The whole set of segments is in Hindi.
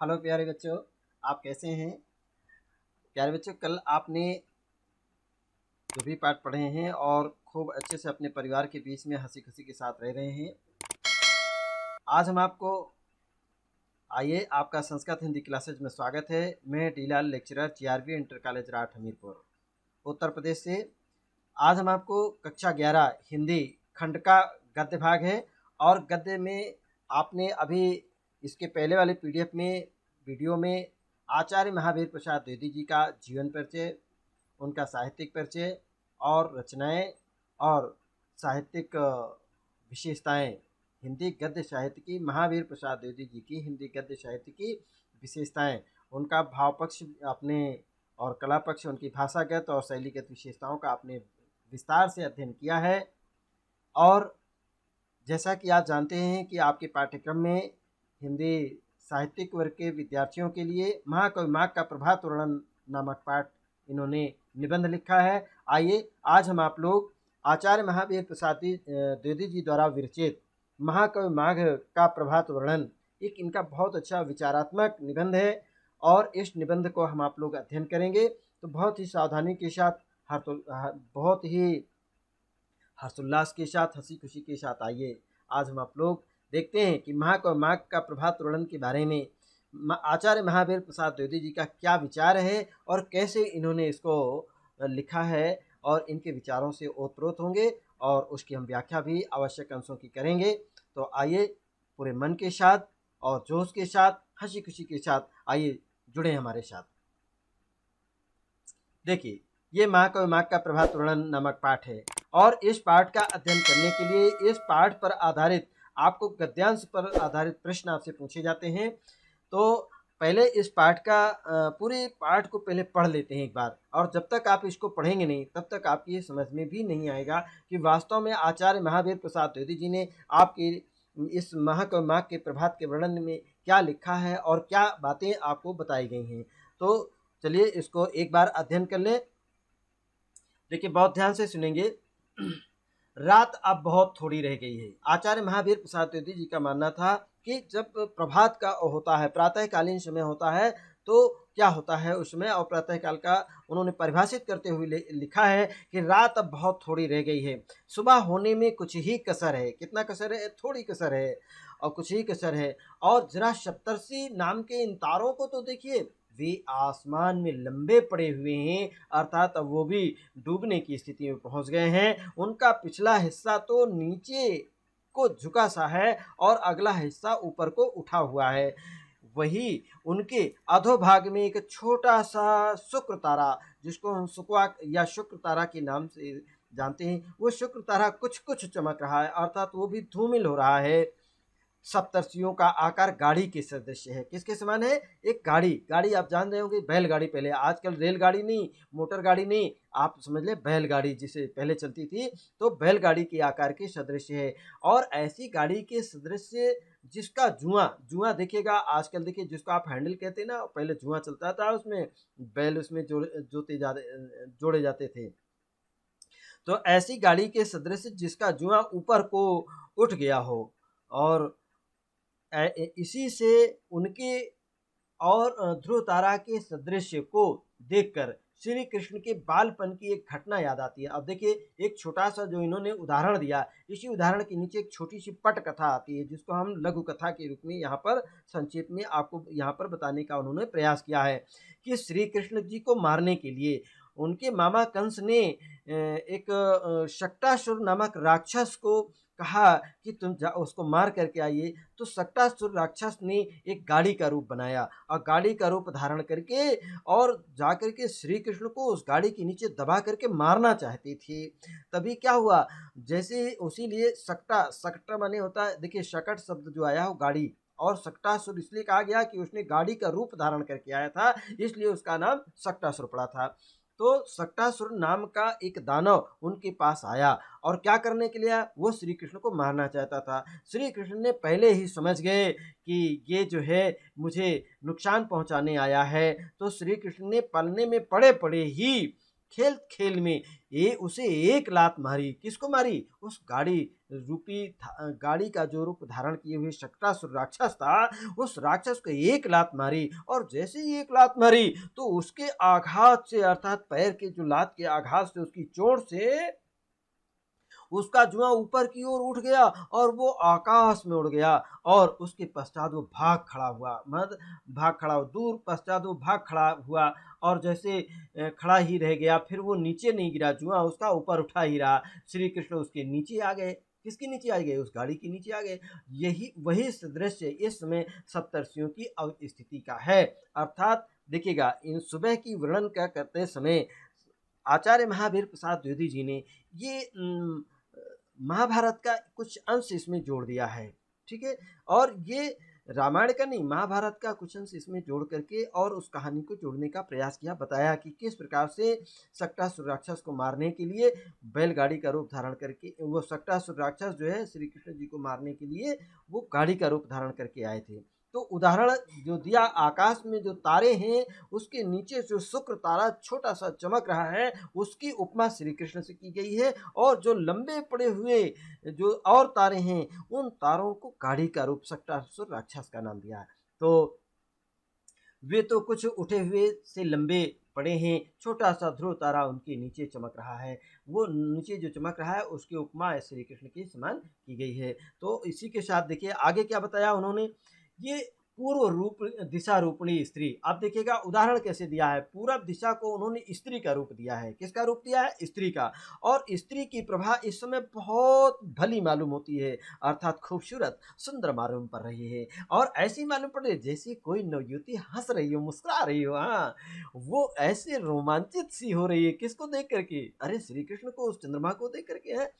हेलो प्यारे बच्चों, आप कैसे हैं? प्यारे बच्चों, कल आपने जो भी पाठ पढ़े हैं और खूब अच्छे से अपने परिवार के बीच में हंसी खुशी के साथ रह रहे हैं। आज हम आपको आइए आपका संस्कृत हिंदी क्लासेज में स्वागत है। मैं D Lal lecturer GRB inter college Rath Hamirpur Uttar Pradesh से। आज हम आपको कक्षा 11 हिंदी खंड का गद्य भाग है और गद्य में आपने अभी इसके पहले वाले पीडीएफ में वीडियो में आचार्य महावीर प्रसाद द्विवेदी जी का जीवन परिचय, उनका साहित्यिक परिचय और रचनाएं और साहित्यिक विशेषताएं, हिंदी गद्य साहित्य की महावीर प्रसाद द्विवेदी जी की हिंदी गद्य साहित्य की विशेषताएं, उनका भाव पक्ष आपने और कला पक्ष, उनकी भाषागत और शैलीगत विशेषताओं का आपने विस्तार से अध्ययन किया है। और जैसा कि आप जानते हैं कि आपके पाठ्यक्रम में हिंदी साहित्यिक वर्ग के विद्यार्थियों के लिए महाकवि माघ का प्रभात वर्णन नामक पाठ इन्होंने निबंध लिखा है। आइए आज हम आप लोग आचार्य महावीर प्रसाद द्विवेदी जी द्वारा विरचित महाकवि माघ का प्रभात वर्णन, एक इनका बहुत अच्छा विचारात्मक निबंध है और इस निबंध को हम आप लोग अध्ययन करेंगे। तो बहुत ही सावधानी के साथ, बहुत ही हर्षोल्लास के साथ, हंसी खुशी के साथ आइए आज हम आप लोग देखते हैं कि महाकवि माघ का प्रभात वर्णन के बारे में आचार्य महावीर प्रसाद द्विवेदी जी का क्या विचार है और कैसे इन्होंने इसको लिखा है, और इनके विचारों से ओतप्रोत होंगे और उसकी हम व्याख्या भी आवश्यक अंशों की करेंगे। तो आइए पूरे मन के साथ और जोश के साथ, हंसी खुशी के साथ आइए जुड़े हमारे साथ। देखिए, ये महाकवि माघ का प्रभात वर्णन नामक पाठ है और इस पाठ का अध्ययन करने के लिए इस पाठ पर आधारित आपको गद्यांश पर आधारित प्रश्न आपसे पूछे जाते हैं। तो पहले इस पाठ का पूरे पाठ को पहले पढ़ लेते हैं एक बार, और जब तक आप इसको पढ़ेंगे नहीं तब तक आपकी ये समझ में भी नहीं आएगा कि वास्तव में आचार्य महावीर प्रसाद द्विवेदी जी ने आपकी इस महाकवि माघ के प्रभात के वर्णन में क्या लिखा है और क्या बातें आपको बताई गई हैं। तो चलिए इसको एक बार अध्ययन कर लें। देखिए, बहुत ध्यान से सुनेंगे। रात अब बहुत थोड़ी रह गई है। आचार्य महावीर प्रसाद द्विवेदी जी का मानना था कि जब प्रभात का होता है, प्रातःकालीन समय होता है, तो क्या होता है उसमें, और प्रातःकाल का उन्होंने परिभाषित करते हुए लिखा है कि रात अब बहुत थोड़ी रह गई है, सुबह होने में कुछ ही कसर है। कितना कसर है? थोड़ी कसर है और कुछ ही कसर है। और जरा सप्तर्षि नाम के इन तारों को तो देखिए, वे आसमान में लंबे पड़े हुए हैं, अर्थात अब वो भी डूबने की स्थिति में पहुंच गए हैं। उनका पिछला हिस्सा तो नीचे को झुका सा है और अगला हिस्सा ऊपर को उठा हुआ है। वही उनके अधोभाग में एक छोटा सा शुक्र तारा, जिसको हम शुक्वा या शुक्र तारा के नाम से जानते हैं, वो शुक्र तारा कुछ कुछ चमक रहा है, अर्थात वो भी धूमिल हो रहा है। सप्तर्षियों का आकार गाड़ी के सदृश है। किसके समान है? एक गाड़ी आप जान रहे होंगे, बैलगाड़ी। पहले, आजकल रेलगाड़ी नहीं, मोटर गाड़ी नहीं, आप समझ ले बैलगाड़ी जिसे पहले चलती थी, तो बैलगाड़ी के आकार के सदृश है। और ऐसी गाड़ी के सदृश जिसका जुआ देखिएगा, आजकल देखिए जिसको आप हैंडल कहते हैं ना, पहले जुआ चलता था, उसमें बैल उसमें जोड़े जाते थे। तो ऐसी गाड़ी के सदृश जिसका जुआ ऊपर को उठ गया हो, और इसी से उनके और ध्रुव तारा के सदृश्य को देखकर श्री कृष्ण के बालपन की एक घटना याद आती है। अब देखिए, एक छोटा सा जो इन्होंने उदाहरण दिया, इसी उदाहरण के नीचे एक छोटी सी पट कथा आती है, जिसको हम लघु कथा के रूप में यहाँ पर संक्षेप में आपको यहाँ पर बताने का उन्होंने प्रयास किया है कि श्री कृष्ण जी को मारने के लिए उनके मामा कंस ने एक शक्टासुर नामक राक्षस को कहा कि तुम उसको मार करके आइए। तो शक्टासुर राक्षस ने एक गाड़ी का रूप बनाया और गाड़ी का रूप धारण करके और जाकर के श्री कृष्ण को उस गाड़ी के नीचे दबा करके मारना चाहते थे। तभी क्या हुआ, जैसे उसी लिए सकटा माने होता है, देखिए शकट शब्द जो आया हो गाड़ी, और शक्टासुर इसलिए कहा गया कि उसने गाड़ी का रूप धारण करके आया था, इसलिए उसका नाम शक्टासुर पड़ा था। तो शक्टासुर नाम का एक दानव उनके पास आया और क्या करने के लिए आया? वो श्री कृष्ण को मारना चाहता था। श्री कृष्ण ने पहले ही समझ गए कि ये जो है मुझे नुकसान पहुंचाने आया है, तो श्री कृष्ण ने पलने में पड़े पड़े ही खेल खेल में ये उसे एक लात मारी। किसको मारी? उस गाड़ी का जो रूप धारण किए हुए शक्टासुर राक्षस था, उस राक्षस को एक लात मारी। और जैसे ही एक लात मारी तो उसके आघात से, अर्थात पैर के जो लात के आघात से, उसकी चोट से उसका जुआ ऊपर की ओर उठ गया और वो आकाश में उड़ गया। और उसके पश्चात वो भाग खड़ा हुआ, दूर पश्चात वो भाग खड़ा हुआ। और जैसे खड़ा ही रह गया, फिर वो नीचे नहीं गिरा, जुआ उसका ऊपर उठा ही रहा। श्री कृष्ण उसके नीचे आ गए। किसके नीचे आ गए? उस गाड़ी के नीचे आ गए। यही वही दृश्य इस समय सप्तर्षियों की स्थिति का है। अर्थात देखिएगा, इन सुबह की वर्णन का करते समय आचार्य महावीर प्रसाद द्विवेदी जी ने ये महाभारत का कुछ अंश इसमें जोड़ दिया है। ठीक है, और ये रामायण का नहीं, महाभारत का कुछ अंश इसमें जोड़ करके और उस कहानी को जोड़ने का प्रयास किया, बताया कि किस प्रकार से शक्टासुर राक्षस को मारने के लिए बैलगाड़ी का रूप धारण करके, वो शक्टासुर राक्षस जो है श्री कृष्ण जी को मारने के लिए वो गाड़ी का रूप धारण करके आए थे। तो उदाहरण जो दिया, आकाश में जो तारे हैं उसके नीचे जो शुक्र तारा छोटा सा चमक रहा है, उसकी उपमा श्री कृष्ण से की गई है। और जो लंबे पड़े हुए जो और तारे हैं, उन तारों को गाड़ी का रूप शक्टासुर राक्षस का नाम दिया है। तो वे तो कुछ उठे हुए से लंबे पड़े हैं, छोटा सा ध्रुव तारा उनके नीचे चमक रहा है। वो नीचे जो चमक रहा है उसकी उपमा श्री कृष्ण के समान की गई है। तो इसी के साथ देखिए आगे क्या बताया उन्होंने, ये पूर्व रूप दिशा रूपणी स्त्री। आप देखिएगा उदाहरण कैसे दिया है, पूरब दिशा को उन्होंने स्त्री का रूप दिया है। किसका रूप दिया है? स्त्री का। और स्त्री की प्रभा इस समय बहुत भली मालूम होती है, अर्थात खूबसूरत सुंदर मालूम पड़ रही है। और ऐसी मालूम पड़ रही है जैसे कोई नवयुवती हंस रही हो, मुस्कुरा रही हो। हाँ, वो ऐसे रोमांचित सी हो रही है। किसको देख करके? अरे श्री कृष्ण को, उस चंद्रमा को देख करके है।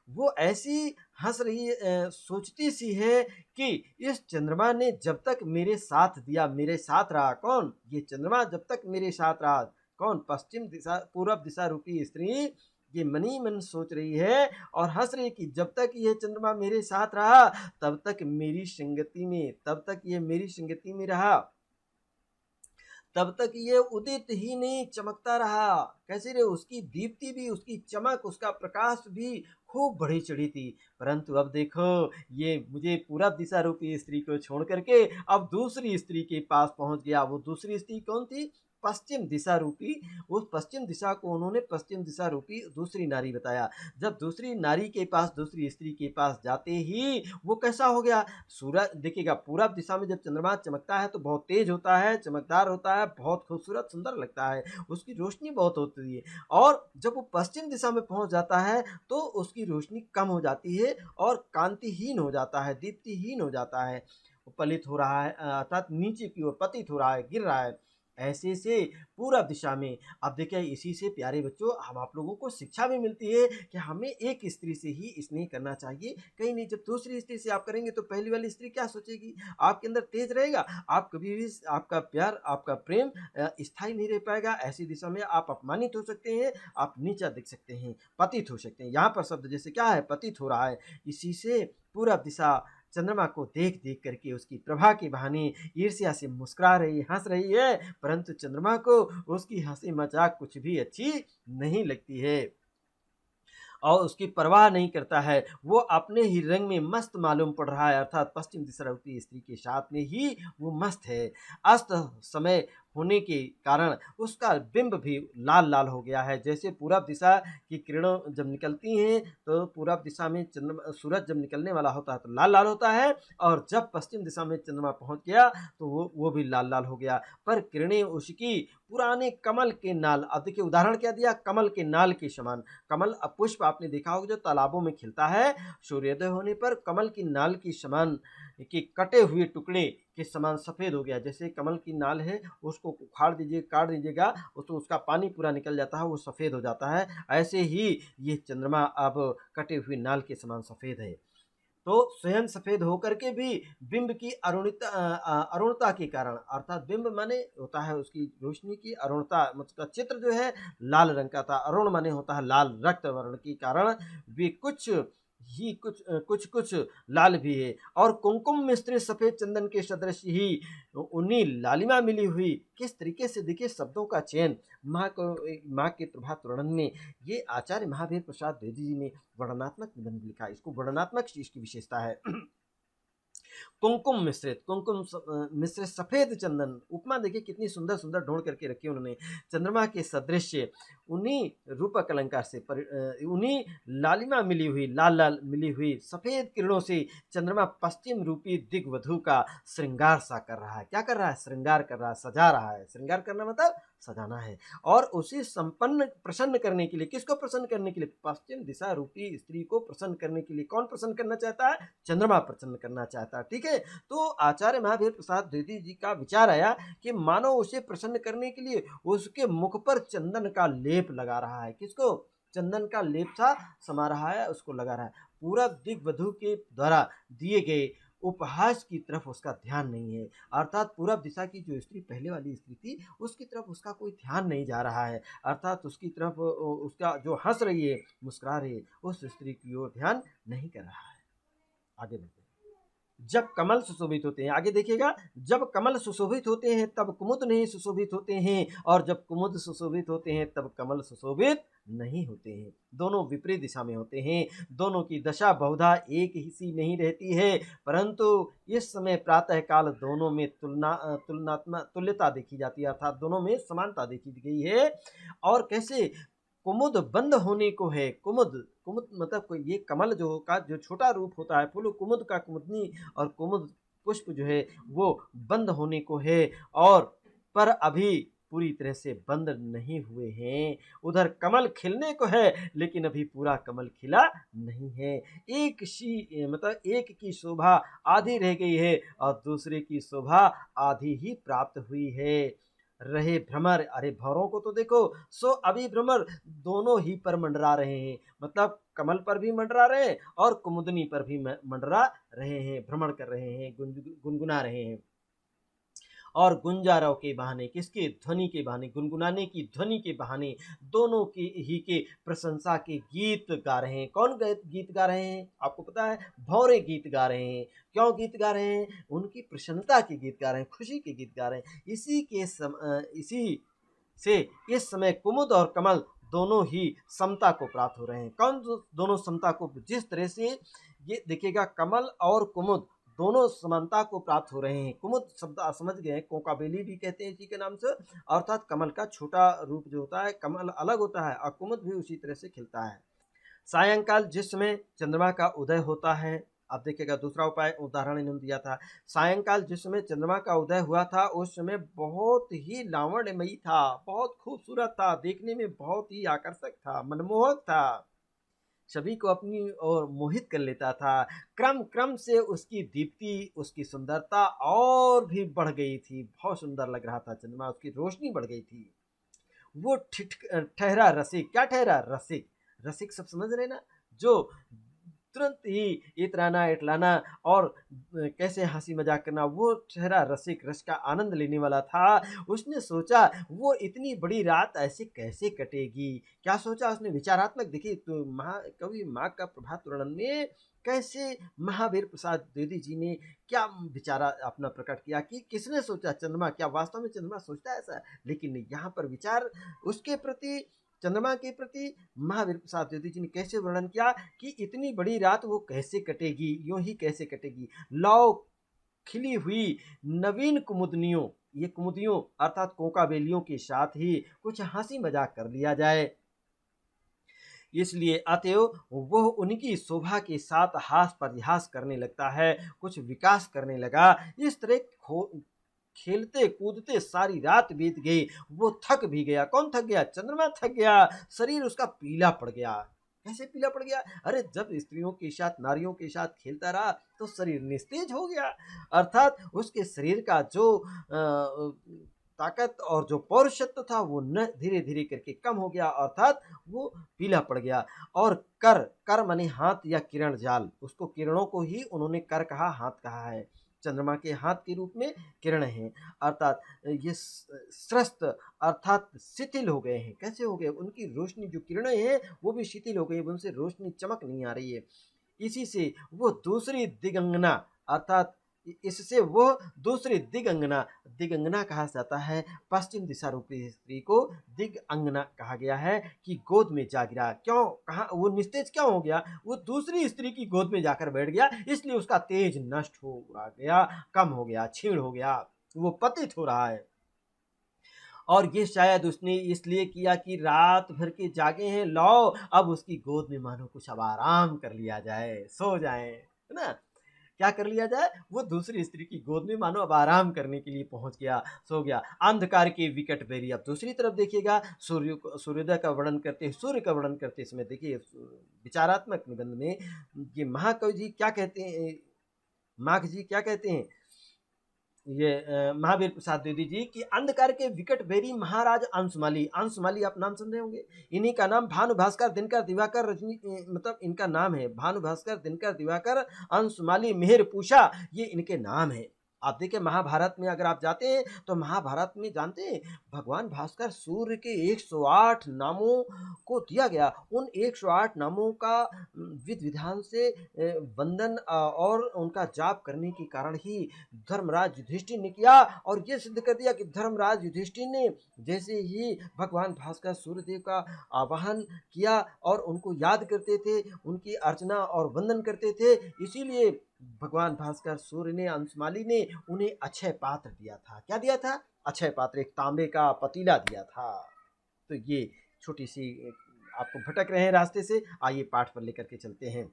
वो ऐसी हंस रही, सोचती सी है कि इस चंद्रमा ने जब तक मेरे साथ दिया, मेरे साथ रहा। कौन? ये चंद्रमा जब तक मेरे साथ रहा। कौन? पश्चिम दिशा, पूरब दिशा रूपी स्त्री ये मनी मन सोच रही है और हंस रही कि जब तक ये चंद्रमा मेरे साथ रहा, तब तक मेरी संगति में, तब तक ये मेरी संगति में रहा, तब तक ये उदित ही नहीं चमकता रहा। कैसे रे? उसकी दीप्ति भी, उसकी चमक, उसका प्रकाश भी खूब बढ़ी चढ़ी थी। परंतु अब देखो, ये मुझे पूरब दिशा रूपी स्त्री को छोड़ करके अब दूसरी स्त्री के पास पहुंच गया। वो दूसरी स्त्री कौन थी? पश्चिम दिशा रूपी। उस पश्चिम दिशा को उन्होंने पश्चिम दिशा रूपी दूसरी नारी बताया। जब दूसरी नारी के पास, दूसरी स्त्री के पास जाते ही वो कैसा हो गया? सूरज देखिएगा, पूरब दिशा में जब चंद्रमा चमकता है तो बहुत तेज होता है, चमकदार होता है, बहुत खूबसूरत सुंदर लगता है, उसकी रोशनी बहुत होती है। और जब वो पश्चिम दिशा में पहुंच जाता है तो उसकी रोशनी कम हो जाती है और कांतिहीन हो जाता है, दीप्तिहीन हो जाता है, पलित हो रहा है, अर्थात नीचे की ओर पतित हो रहा है, गिर रहा है। ऐसे से पूरब दिशा में। अब देखिए, इसी से प्यारे बच्चों हम आप लोगों को शिक्षा भी मिलती है कि हमें एक स्त्री से ही स्नेह करना चाहिए, कहीं नहीं। जब दूसरी स्त्री से आप करेंगे तो पहली वाली स्त्री क्या सोचेगी? आपके अंदर तेज रहेगा, आप कभी भी, आपका प्यार, आपका प्रेम स्थायी नहीं रह पाएगा। ऐसी दिशा में आप अपमानित हो सकते हैं, आप नीचा दिख सकते हैं, पतित हो सकते हैं। यहाँ पर शब्द जैसे क्या है? पतित हो रहा है। इसी से पूरब दिशा चंद्रमा को देख देख करके उसकी प्रभा के बहाने ईर्ष्या से मुस्कुरा रही, हंस रही है, परंतु चंद्रमा को उसकी हंसी मजाक कुछ भी अच्छी नहीं लगती है और उसकी परवाह नहीं करता है। वो अपने ही रंग में मस्त मालूम पड़ रहा है, अर्थात पश्चिम दिशा रूपी स्त्री के साथ में ही वो मस्त है। अस्त समय होने के कारण उसका बिंब भी लाल लाल हो गया है। जैसे पूरब दिशा की किरणें जब निकलती हैं तो पूरब दिशा में चंद्रमा, सूरज जब निकलने वाला होता है तो लाल लाल होता है, और जब पश्चिम दिशा में चंद्रमा पहुंच गया तो वो भी लाल लाल हो गया। पर किरणें उसकी पुराने कमल के नाल, अब देखिए उदाहरण क्या दिया? कमल के नाल के समान। कमल पुष्प आपने देखा होगा जो तालाबों में खिलता है, सूर्योदय होने पर कमल की नाल की समान के कटे हुए टुकड़े के समान सफ़ेद हो गया। जैसे कमल की नाल है, उसको उखाड़ दीजिए, काट दीजिएगा तो उसका पानी पूरा निकल जाता है, वो सफ़ेद हो जाता है। ऐसे ही ये चंद्रमा अब कटे हुए नाल के समान सफ़ेद है। तो स्वयं सफ़ेद होकर के भी बिंब की अरुणता के कारण, अर्थात बिंब माने होता है उसकी रोशनी की अरुणता, मतलब चित्र जो है लाल रंग का था। अरुण माने होता है लाल, रक्त वर्ण के कारण वे कुछ ही कुछ कुछ लाल भी है, और कुमकुम मिश्रित सफेद चंदन के सदृश ही उन्हीं लालिमा मिली हुई। किस तरीके से देखिए शब्दों का चयन माँ को, माँ के प्रभात वर्णन में ये आचार्य महावीर प्रसाद द्विवेदी जी ने वर्णनात्मक निबंध लिखा। इसको वर्णनात्मक चीज की विशेषता है। कुमकुम मिश्रित, मिश्रित सफेद चंदन, उपमा देखिए कितनी सुंदर सुंदर ढूंढ करके रखी उन्होंने। चंद्रमा के सदृश उन्हीं रूपक अलंकार से उन्हीं लालिमा मिली हुई, लाल लाल मिली हुई सफेद किरणों से चंद्रमा पश्चिम रूपी दिग्वधु का श्रृंगार सा कर रहा है। क्या कर रहा है? श्रृंगार कर रहा है, सजा रहा है। श्रृंगार करना मतलब सजाना है। और उसे संपन्न प्रसन्न करने के लिए, किसको प्रसन्न करने के लिए? पश्चिम दिशा रूपी स्त्री को प्रसन्न करने के लिए। कौन प्रसन्न करना चाहता है? चंद्रमा प्रसन्न करना चाहता है। ठीक है, तो आचार्य महावीर प्रसाद द्विवेदी जी का विचार आया कि मानो उसे प्रसन्न करने के लिए उसके मुख पर चंदन का लेप लगा रहा है। किसको? चंदन का लेप सा समा रहा है, उसको लगा रहा है। पूरा दिग्वधु के द्वारा दिए गए उपहास की तरफ उसका ध्यान नहीं है, अर्थात पूरब दिशा की जो स्त्री पहले वाली स्त्री थी उसकी तरफ उसका कोई ध्यान नहीं जा रहा है, अर्थात उसकी तरफ उसका जो हंस रही है, मुस्कुरा रही है, उस स्त्री की ओर ध्यान नहीं कर रहा है। आगे बढ़ते हैं। जब कमल सुशोभित होते हैं, आगे देखिएगा, जब कमल सुशोभित होते हैं तब कुमुद नहीं सुशोभित होते हैं, और जब कुमुद सुशोभित होते हैं तब कमल सुशोभित नहीं होते हैं। दोनों विपरीत दिशा में होते हैं, दोनों की दशा बहुधा एक ही सी नहीं रहती है, परंतु इस समय प्रातः काल दोनों में तुल्यता देखी जाती है, अर्थात दोनों में समानता देखी गई है। और कैसे? कुमुद बंद होने को है। कुमुद, कुमुद मतलब कोई ये कमल जो का जो छोटा रूप होता है, फूल कुमुद का कुमुदनी, और कुमुद पुष्प जो है वो बंद होने को है, और पर अभी पूरी तरह से बंद नहीं हुए हैं। उधर कमल खिलने को है, लेकिन अभी पूरा कमल खिला नहीं है। मतलब एक की शोभा आधी रह गई है और दूसरे की शोभा आधी ही प्राप्त हुई है। रहे भ्रमर, अरे भौरों को तो देखो, सो अभी भ्रमर दोनों ही पर मंडरा रहे हैं, मतलब कमल पर भी मंडरा रहे हैं और कुमुदनी पर भी मंडरा रहे हैं, भ्रमण कर रहे हैं, गुनगुना रहे हैं। और गुंजारव के बहाने, किसके? ध्वनि के बहाने, गुनगुनाने की ध्वनि के बहाने दोनों के ही के प्रशंसा के गीत गा रहे हैं। कौन गीत गा रहे हैं? आपको पता है, भौरे गीत गा रहे हैं। क्यों गीत गा रहे हैं? उनकी प्रसन्नता के गीत गा रहे हैं, खुशी के गीत गा रहे हैं। इसी से इस समय कुमुद और कमल दोनों ही समता को प्राप्त हो रहे हैं। कौन दोनों समता को? जिस तरह से ये देखिएगा, कमल और कुमुद दोनों समानता को प्राप्त हो रहे हैं। कुमुद शब्द आप समझ गए, कोकाबेली भी कहते हैं इसी के नाम से, अर्थात कमल का छोटा रूप जो होता है, कमल अलग होता है और कुमुद भी उसी तरह से खिलता है। सायंकाल जिस समय चंद्रमा का उदय होता है, अब देखिएगा दूसरा उपाय उदाहरण इन्होंने दिया था। सायंकाल जिस समय चंद्रमा का उदय हुआ था उस समय बहुत ही लावण्यमयी था, बहुत खूबसूरत था, देखने में बहुत ही आकर्षक था, मनमोहक था, सभी को अपनी ओर मोहित कर लेता था। क्रम क्रम से उसकी दीप्ति, उसकी सुंदरता और भी बढ़ गई थी, बहुत सुंदर लग रहा था चंद्रमा, उसकी रोशनी बढ़ गई थी। वो ठहरा रसिक। क्या ठहरा? रसिक। रसिक सब समझ रहे ना, जो तुरंत ही इतराना इटलाना और कैसे हंसी मजाक करना, वो ठहरा रसिक, रस का आनंद लेने वाला था। उसने सोचा वो इतनी बड़ी रात ऐसे कैसे कटेगी। क्या सोचा उसने? विचारात्मक। देखिए तो महाकवि माँ का प्रभात वर्णन में कैसे महावीर प्रसाद द्विवेदी जी ने क्या विचारा अपना प्रकट किया कि किसने सोचा चंद्रमा, क्या वास्तव में चंद्रमा सोचता है ऐसा? लेकिन यहाँ पर विचार उसके प्रति, चंद्रमा के प्रति महावीर प्रसाद द्विवेदी जी ने कैसे वर्णन किया कि इतनी बड़ी रात वो कैसे कटेगी, यूं ही कैसे कटेगी। लाओ खिली हुई नवीन कुमुदनियों, ये कुमुदियों अर्थात कोकाबेलियों के साथ ही कुछ हंसी मजाक कर लिया जाए। इसलिए अतएव वह उनकी शोभा के साथ हास परिहास करने लगता है, कुछ विकास करने लगा। इस तरह खेलते कूदते सारी रात बीत गई, वो थक भी गया। कौन थक गया? चंद्रमा थक गया, शरीर उसका पीला पड़ गया। कैसे पीला पड़ गया? अरे जब स्त्रियों के साथ, नारियों के साथ खेलता रहा तो शरीर निस्तेज हो गया, अर्थात उसके शरीर का जो ताकत और जो पौरुषत्व था वो न धीरे धीरे करके कम हो गया, अर्थात वो पीला पड़ गया। और कर, कर माने हाथ या किरण जाल, उसको किरणों को ही उन्होंने कर कहा, हाथ कहा है। चंद्रमा के हाथ के रूप में किरण है, अर्थात ये स्रस्त अर्थात शिथिल हो गए हैं। कैसे हो गए? उनकी रोशनी, जो किरणें हैं वो भी शिथिल हो गई, उनसे रोशनी चमक नहीं आ रही है। इसी से वो दूसरी दिगंगना अर्थात इससे वो दूसरी दिगंगना, दिगंगना कहा जाता है पश्चिम दिशा रूपी स्त्री को दिगंगना कहा गया है कि गोद में जा गिरा। क्यों कहा वो निस्तेज क्यों हो गया? वो दूसरी स्त्री की गोद में जाकर बैठ गया, इसलिए उसका तेज नष्ट हो गया, कम हो गया, क्षीण हो गया, वो पतित हो रहा है। और ये शायद उसने इसलिए किया कि रात भर के जागे हैं, लो अब उसकी गोद में मानो कुछ अब आराम कर लिया जाए, सो जाए, है ना? क्या कर लिया जाए? वो दूसरी स्त्री की गोद में मानो अब आराम करने के लिए पहुंच गया, सो गया। अंधकार के विकट बेरी। अब दूसरी तरफ देखिएगा, सूर्योदय का वर्णन करते, सूर्य का वर्णन करते समय देखिए विचारात्मक निबंध में ये महाकवि जी क्या कहते हैं, माघ जी क्या कहते हैं, ये महावीर प्रसाद द्विवेदी जी की अंधकार के विकट बेरी महाराज अंशुमाली। अंशुमाली आप नाम सुन रहे होंगे, इन्हीं का नाम भानु भास्कर दिनकर दिवाकर रजनी, मतलब इनका नाम है भानु भास्कर दिनकर दिवाकर अंशुमाली मेहर पूषा, ये इनके नाम है। आप देखिए महाभारत में अगर आप जाते हैं तो महाभारत में जानते हैं भगवान भास्कर सूर्य के 108 नामों को दिया गया। उन 108 नामों का विधि विधान से वंदन और उनका जाप करने के कारण ही धर्मराज युधिष्ठिर ने किया, और ये सिद्ध कर दिया कि धर्मराज युधिष्ठिर ने जैसे ही भगवान भास्कर सूर्यदेव का आवाहन किया और उनको याद करते थे, उनकी अर्चना और वंदन करते थे, इसीलिए भगवान भास्कर सूर्य ने, अंशुमाली ने उन्हें अक्षय पात्र दिया था। क्या दिया था? अक्षय पात्र, एक तांबे का पतीला दिया था। तो ये छोटी सी, आपको भटक रहे हैं रास्ते से, आइए पाठ पर लेकर के चलते हैं।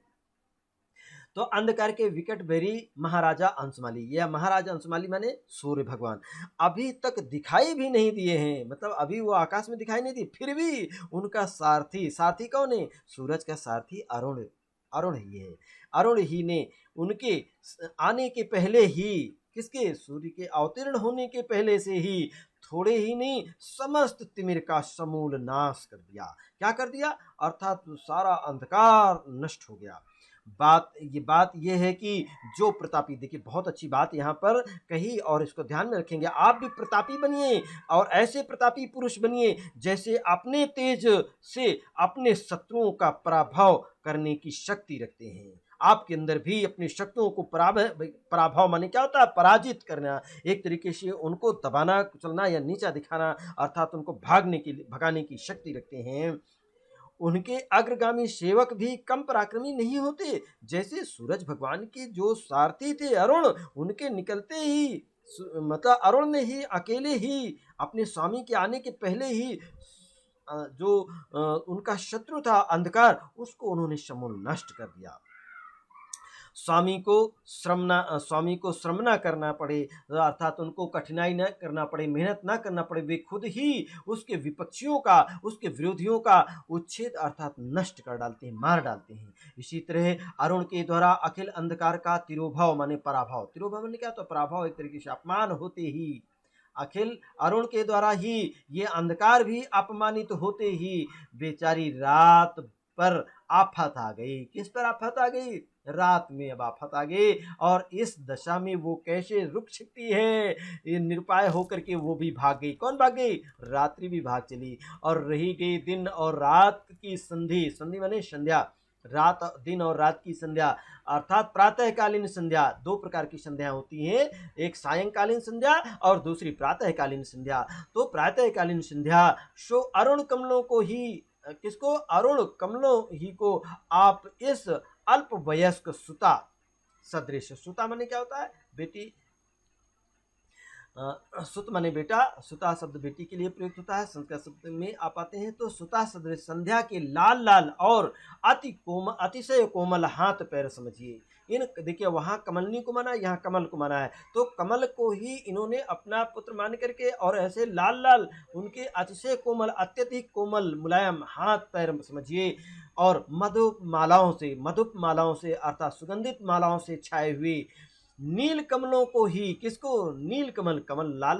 तो अंधकार के विकट बेरी महाराजा अंशुमाली, यह महाराजा अंशुमाली माने सूर्य भगवान अभी तक दिखाई भी नहीं दिए हैं, मतलब अभी वो आकाश में दिखाई नहीं दी, फिर भी उनका सारथी, सारथी कौन है? सूरज का सारथी अरुण, अरुण ही है। अरुण ही ने उनके आने के पहले ही, किसके? सूर्य के अवतीर्ण होने के पहले से ही थोड़े ही नहीं समस्त तिमिर का समूल नाश कर दिया। क्या कर दिया? अर्थात सारा अंधकार नष्ट हो गया। बात ये है कि जो प्रतापी, देखिए बहुत अच्छी बात यहाँ पर कही और इसको ध्यान में रखेंगे, आप भी प्रतापी बनिए और ऐसे प्रतापी पुरुष बनिए जैसे अपने तेज से अपने शत्रुओं का पराभव करने की शक्ति रखते हैं। आपके अंदर भी अपनी शक्तियों को पराभव माने क्या होता है? पराजित करना, एक तरीके से उनको दबाना, कुचलना या नीचा दिखाना, अर्थात उनको भगाने की शक्ति रखते हैं। उनके अग्रगामी सेवक भी कम पराक्रमी नहीं होते। जैसे सूरज भगवान के जो सारथी थे अरुण, उनके निकलते ही मतलब अरुण ने ही अकेले ही अपने स्वामी के आने के पहले ही जो उनका शत्रु था अंधकार, उसको उन्होंने समूल नष्ट कर दिया। स्वामी को श्रम ना करना पड़े, अर्थात उनको कठिनाई न करना पड़े, मेहनत ना करना पड़े, वे खुद ही उसके विपक्षियों का, उसके विरोधियों का उच्छेद अर्थात नष्ट कर डालते हैं, मार डालते हैं। इसी तरह अरुण के द्वारा अखिल अंधकार का तिरोभाव माने पराभव, तिरोभाव माने क्या? तो पराभव, एक तरीके से अपमान होते ही, अखिल अरुण के द्वारा ही ये अंधकार भी अपमानित होते ही बेचारी रात पर आफत आ गई। किस पर आफत आ गई? रात में अब आफत आ गई, और इस दशा में वो कैसे रुक सकती है? ये निरुपाय होकर के वो भी भाग गई। कौन भाग गई? रात्रि भी भाग चली और रही गई दिन और रात की संधि, संधि माने संध्या, रात दिन और रात की संध्या, अर्थात प्रातःकालीन संध्या। दो प्रकार की संध्या होती हैं, एक सायंकालीन संध्या और दूसरी प्रातःकालीन संध्या। तो प्रातःकालीन संध्या सो अरुण कमलों को ही, किसको? अरुण कमलों ही को आप इस अल्प वयस्क सुता सदृश, सुता माने क्या होता है? बेटी, सुत माने बेटा, सुता शब्द बेटी के लिए प्रयुक्त होता है। संस्कृत शब्द में आप आते हैं तो सुता सदृश संध्या के लाल लाल और अतिशय कोमल हाथ पैर समझिए। इन देखिए वहाँ कमलनी को माना, यहाँ कमल को माना है, तो कमल को ही इन्होंने अपना पुत्र मान करके और ऐसे लाल लाल उनके अतिशय कोमल, अत्यधिक कोमल मुलायम हाथ पैर समझिए, और मधुप मालाओं से अर्थात सुगंधित मालाओं से छाए हुए नील कमलों को ही, किसको? नील कमल, कमल लाल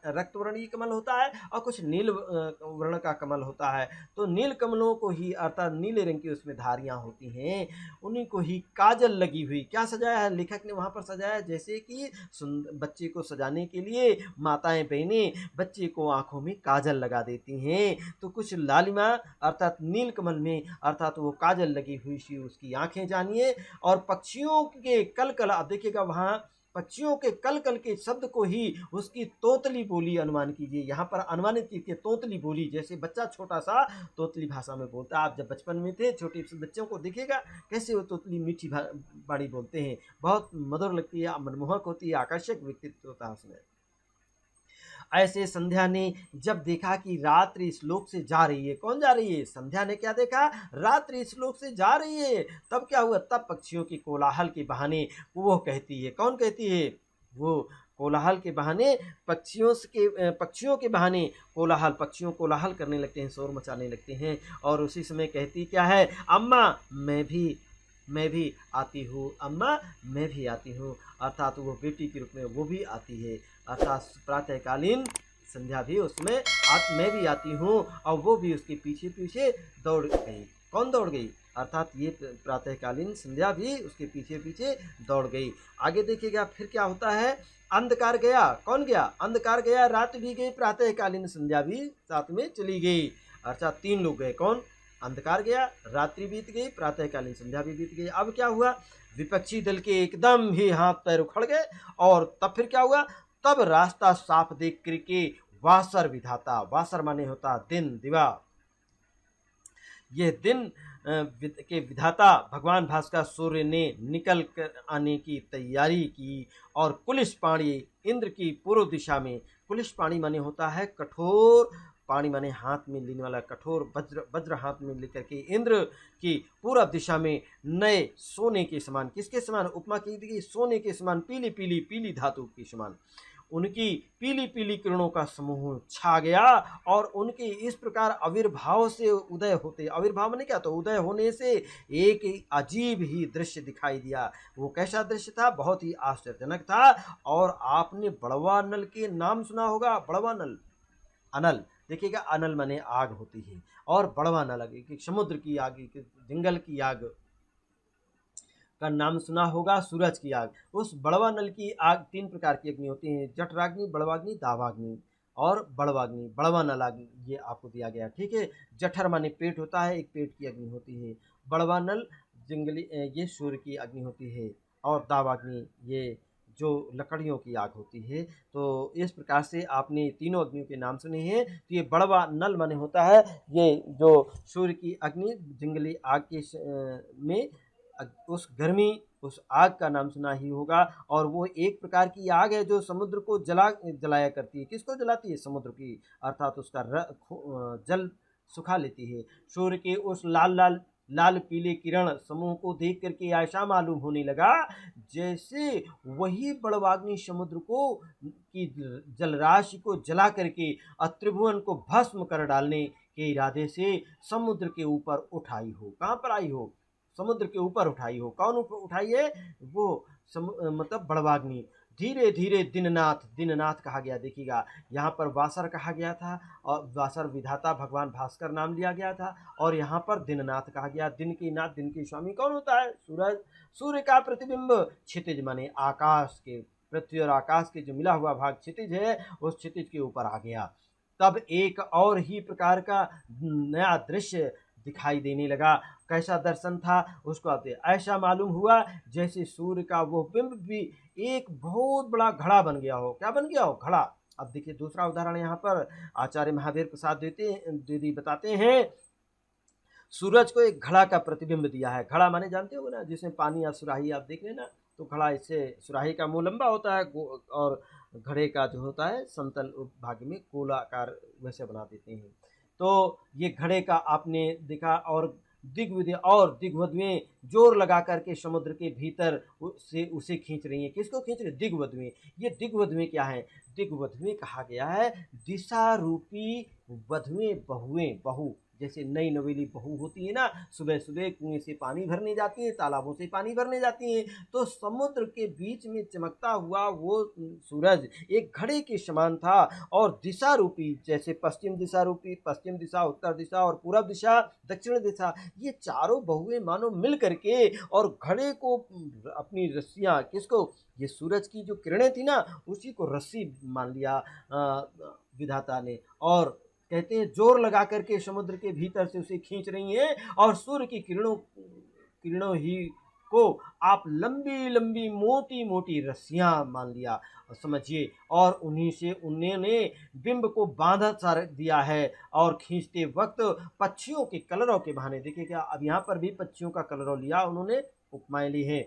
रक्त वर्णीय कमल होता है और कुछ नील वर्ण का कमल होता है। तो नील कमलों को ही अर्थात नीले रंग की उसमें धारियां होती हैं, उन्हीं को ही काजल लगी हुई। क्या सजाया है लेखक ने वहां पर? सजाया जैसे कि बच्चे को सजाने के लिए माताएं बहनें बच्चे को आंखों में काजल लगा देती हैं। तो कुछ लालिमा अर्थात नील कमल में अर्थात वो काजल लगी हुई सी उसकी आंखें जानिए। और पक्षियों के कलकल, आप देखिएगा वहां पक्षियों के कलकल के शब्द को ही उसकी तोतली बोली अनुमान कीजिए। यहाँ पर अनुमानित कीजिए तोतली बोली, जैसे बच्चा छोटा सा तोतली भाषा में बोलता है। आप जब बचपन में थे छोटे से बच्चों को देखिएगा कैसे वो तोतली मीठी बाणी बोलते हैं, बहुत मधुर लगती है, मनमोहक होती है, आकर्षक व्यक्तित्व होता है उसमें। ऐसे संध्या ने जब देखा कि रात्रि इस लोक से जा रही है, कौन जा रही है? संध्या ने क्या देखा? रात्रि इस लोक से जा रही है। तब क्या हुआ? तब पक्षियों की कोलाहल के बहाने वो कहती है, कौन कहती है? वो कोलाहल के बहाने पक्षियों के बहाने पक्षियों कोलाहल करने लगते हैं, शोर मचाने लगते हैं। और उसी समय कहती क्या है? अम्मा मैं भी आती हूँ, अम्मा मैं भी आती हूँ। अर्थात वो बेटी के रूप में वो भी आती है, अर्थात प्रातःकालीन संध्या भी उसमें मैं भी आती हूँ। और वो भी उसके पीछे पीछे दौड़ गई। कौन दौड़ गई? अर्थात ये प्रातःकालीन संध्या भी उसके पीछे पीछे दौड़ गई। आगे देखिएगा फिर क्या होता है? अंधकार गया, कौन गया? अंधकार गया, रात भी गई, प्रातःकालीन संध्या भी साथ में चली गई। अर्थात 3 लोग गए। कौन? अंधकार गया, रात्रि बीत गई, प्रातःकालीन संध्या भी बीत गई। अब क्या हुआ? विपक्षी दल के एकदम ही हाथ पैर उखड़ गए। और तब फिर क्या हुआ? तब रास्ता साफ देख करके वासर विधाता, वासर माने होता दिन, दिवा, यह दिन के विधाता भगवान भास्कर सूर्य ने निकल कर आने की तैयारी की। और कुलिश पाणी इंद्र की पूर्व दिशा में, कुलिश पाणी माने होता है कठोर, पानी माने हाथ में लेने वाला कठोर, वज्र हाथ में लेकर के इंद्र की पूर्व दिशा में नए सोने के समान, किसके समान उपमा की गई? सोने के समान, पीली पीली पीली धातु के समान उनकी पीली पीली किरणों का समूह छा गया। और उनके इस प्रकार आविर्भाव से उदय होते, आविर्भाव माने क्या? तो उदय होने से एक अजीब ही दृश्य दिखाई दिया। वो कैसा दृश्य था? बहुत ही आश्चर्यजनक था। और आपने बड़वा नल के नाम सुना होगा, बड़वा नल, अनल, देखिएगा अनल माने आग होती है, और बड़वा नल कि समुद्र की आग, जंगल की आग का नाम सुना होगा, सूरज की आग। उस बड़वा नल की आग 3 प्रकार की अग्नि होती है, जठराग्नि, बड़वाग्नि, दावाग्नि और बड़वाग्नि, बड़वा नल आग ये आपको दिया गया। ठीक है, जठर माने पेट होता है, एक पेट की अग्नि होती है। बड़वा नल जंगली ये सूर्य की अग्नि होती है। और दावाग्नि ये जो लकड़ियों की आग होती है। तो इस प्रकार से आपने तीनों अग्नियों के नाम सुने हैं। तो ये बड़वा नल माने होता है ये जो सूर्य की अग्नि, जंगली आग के में उस गर्मी, उस आग का नाम सुना ही होगा। और वो एक प्रकार की आग है जो समुद्र को जलाया करती है। किसको जलाती है? समुद्र की, अर्थात उसका जल सुखा लेती है। सूर्य के उस लाल पीले किरण समूह को देख करके ऐसा मालूम होने लगा जैसे वही बड़वाग्नि समुद्र को की जलराशि को जला करके त्रिभुवन को भस्म कर डालने के इरादे से समुद्र के ऊपर उठाई हो। कहाँ पर आई हो? समुद्र के ऊपर उठाई हो। कौन ऊपर उठाई है? वो मतलब बड़वाग्नि। धीरे धीरे दीननाथ कहा गया। देखिएगा यहाँ पर वासर कहा गया था, और वासर विधाता भगवान भास्कर नाम लिया गया था। और यहाँ पर दीननाथ कहा गया। दिन के नाथ, दिन के स्वामी कौन होता है? सूरज, सूर्य का प्रतिबिंब। क्षितिज माने आकाश के, पृथ्वी और आकाश के जो मिला हुआ भाग क्षितिज है, उस क्षितिज के ऊपर आ गया। तब एक और ही प्रकार का नया दृश्य दिखाई देने लगा। कैसा दर्शन था? उसको आप ऐसा मालूम हुआ जैसे सूर्य का वो बिंब भी एक बहुत बड़ा घड़ा बन गया हो। क्या बन गया हो? घड़ा। अब देखिए दूसरा उदाहरण यहाँ पर आचार्य महावीर प्रसाद दीदी बताते हैं। सूरज को एक घड़ा का प्रतिबिंब दिया है। घड़ा माने जानते हो ना, जिसमें पानी या सुराही आप देख लेना, तो घड़ा, इससे सुराही का मुंह लंबा होता है और घड़े का जो होता है समतल भाग में गोलाकार वैसे बना देते हैं। तो ये घड़े का आपने देखा। और दिग्वधुएं जोर लगा करके समुद्र के भीतर से उसे खींच रही हैं। किसको खींच रही? दिग्वधुएं। ये दिग्वधुएं क्या है? दिग्वधुएं कहा गया है दिशा रूपी वधुएं, बहुएं, बहू, जैसे नई नवेली बहू होती है ना, सुबह सुबह कुएं से पानी भरने जाती हैं, तालाबों से पानी भरने जाती हैं, तो समुद्र के बीच में चमकता हुआ वो सूरज एक घड़े के समान था और दिशा रूपी, जैसे पश्चिम दिशा रूपी, पश्चिम दिशा, उत्तर दिशा और पूरब दिशा, दक्षिण दिशा, ये चारों बहुएं मानो मिल करके और घड़े को अपनी रस्सियां, किसको, ये सूरज की जो किरणें थी ना, उसी को रस्सी मान लिया विधाता ने, और कहते हैं जोर लगा करके समुद्र के भीतर से उसे खींच रही हैं और सूर्य की किरणों ही को आप लंबी लंबी मोटी मोटी रस्सियां मान लिया, समझिए, और उन्हीं से उन्होंने बिंब को बांधा सा दिया है और खींचते वक्त पक्षियों के कलरव के बहाने, देखिए क्या अब यहाँ पर भी पक्षियों का कलरव लिया उन्होंने, उपमाएं ली है।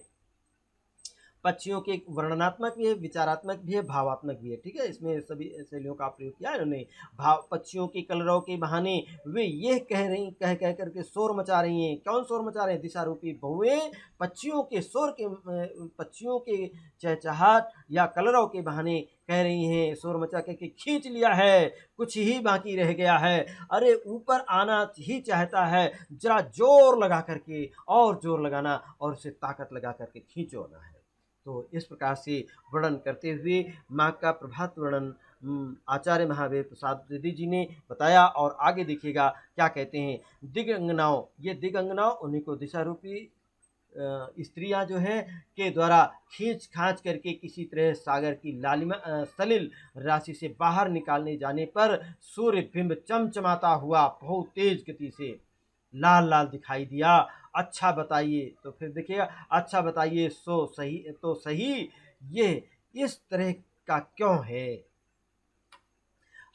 पक्षियों के वर्णनात्मक भी है, विचारात्मक भी है, भावात्मक भी है, ठीक है, इसमें सभी शैलियों का प्रयोग किया है उन्होंने। भाव, पक्षियों के कलरव के बहाने वे ये कह करके शोर मचा रही हैं। कौन शोर मचा रहे हैं? दिशा रूपी बहुएं पक्षियों के चहचहाट या कलरव के बहाने कह रही हैं, शोर मचा करके खींच लिया है, कुछ ही बाकी रह गया है, अरे ऊपर आना ही चाहता है, जरा जोर लगा करके और जोर लगाना और उसे ताकत लगा करके खींचोना है। तो इस प्रकार से वर्णन करते हुए माँ का प्रभात वर्णन आचार्य महावीर प्रसाद द्विवेदी जी ने बताया। और आगे देखिएगा क्या कहते हैं। दिगंगनाओं, ये दिगंगनाओं उन्हीं को दिशा रूपी स्त्रियां जो हैं के द्वारा खींच खांच करके किसी तरह सागर की लालिमा सलिल राशि से बाहर निकालने जाने पर सूर्य बिंब चमचमाता हुआ बहुत तेज गति से लाल लाल दिखाई दिया। अच्छा बताइए, तो फिर देखिएगा, अच्छा बताइए सही ये इस तरह का क्यों है।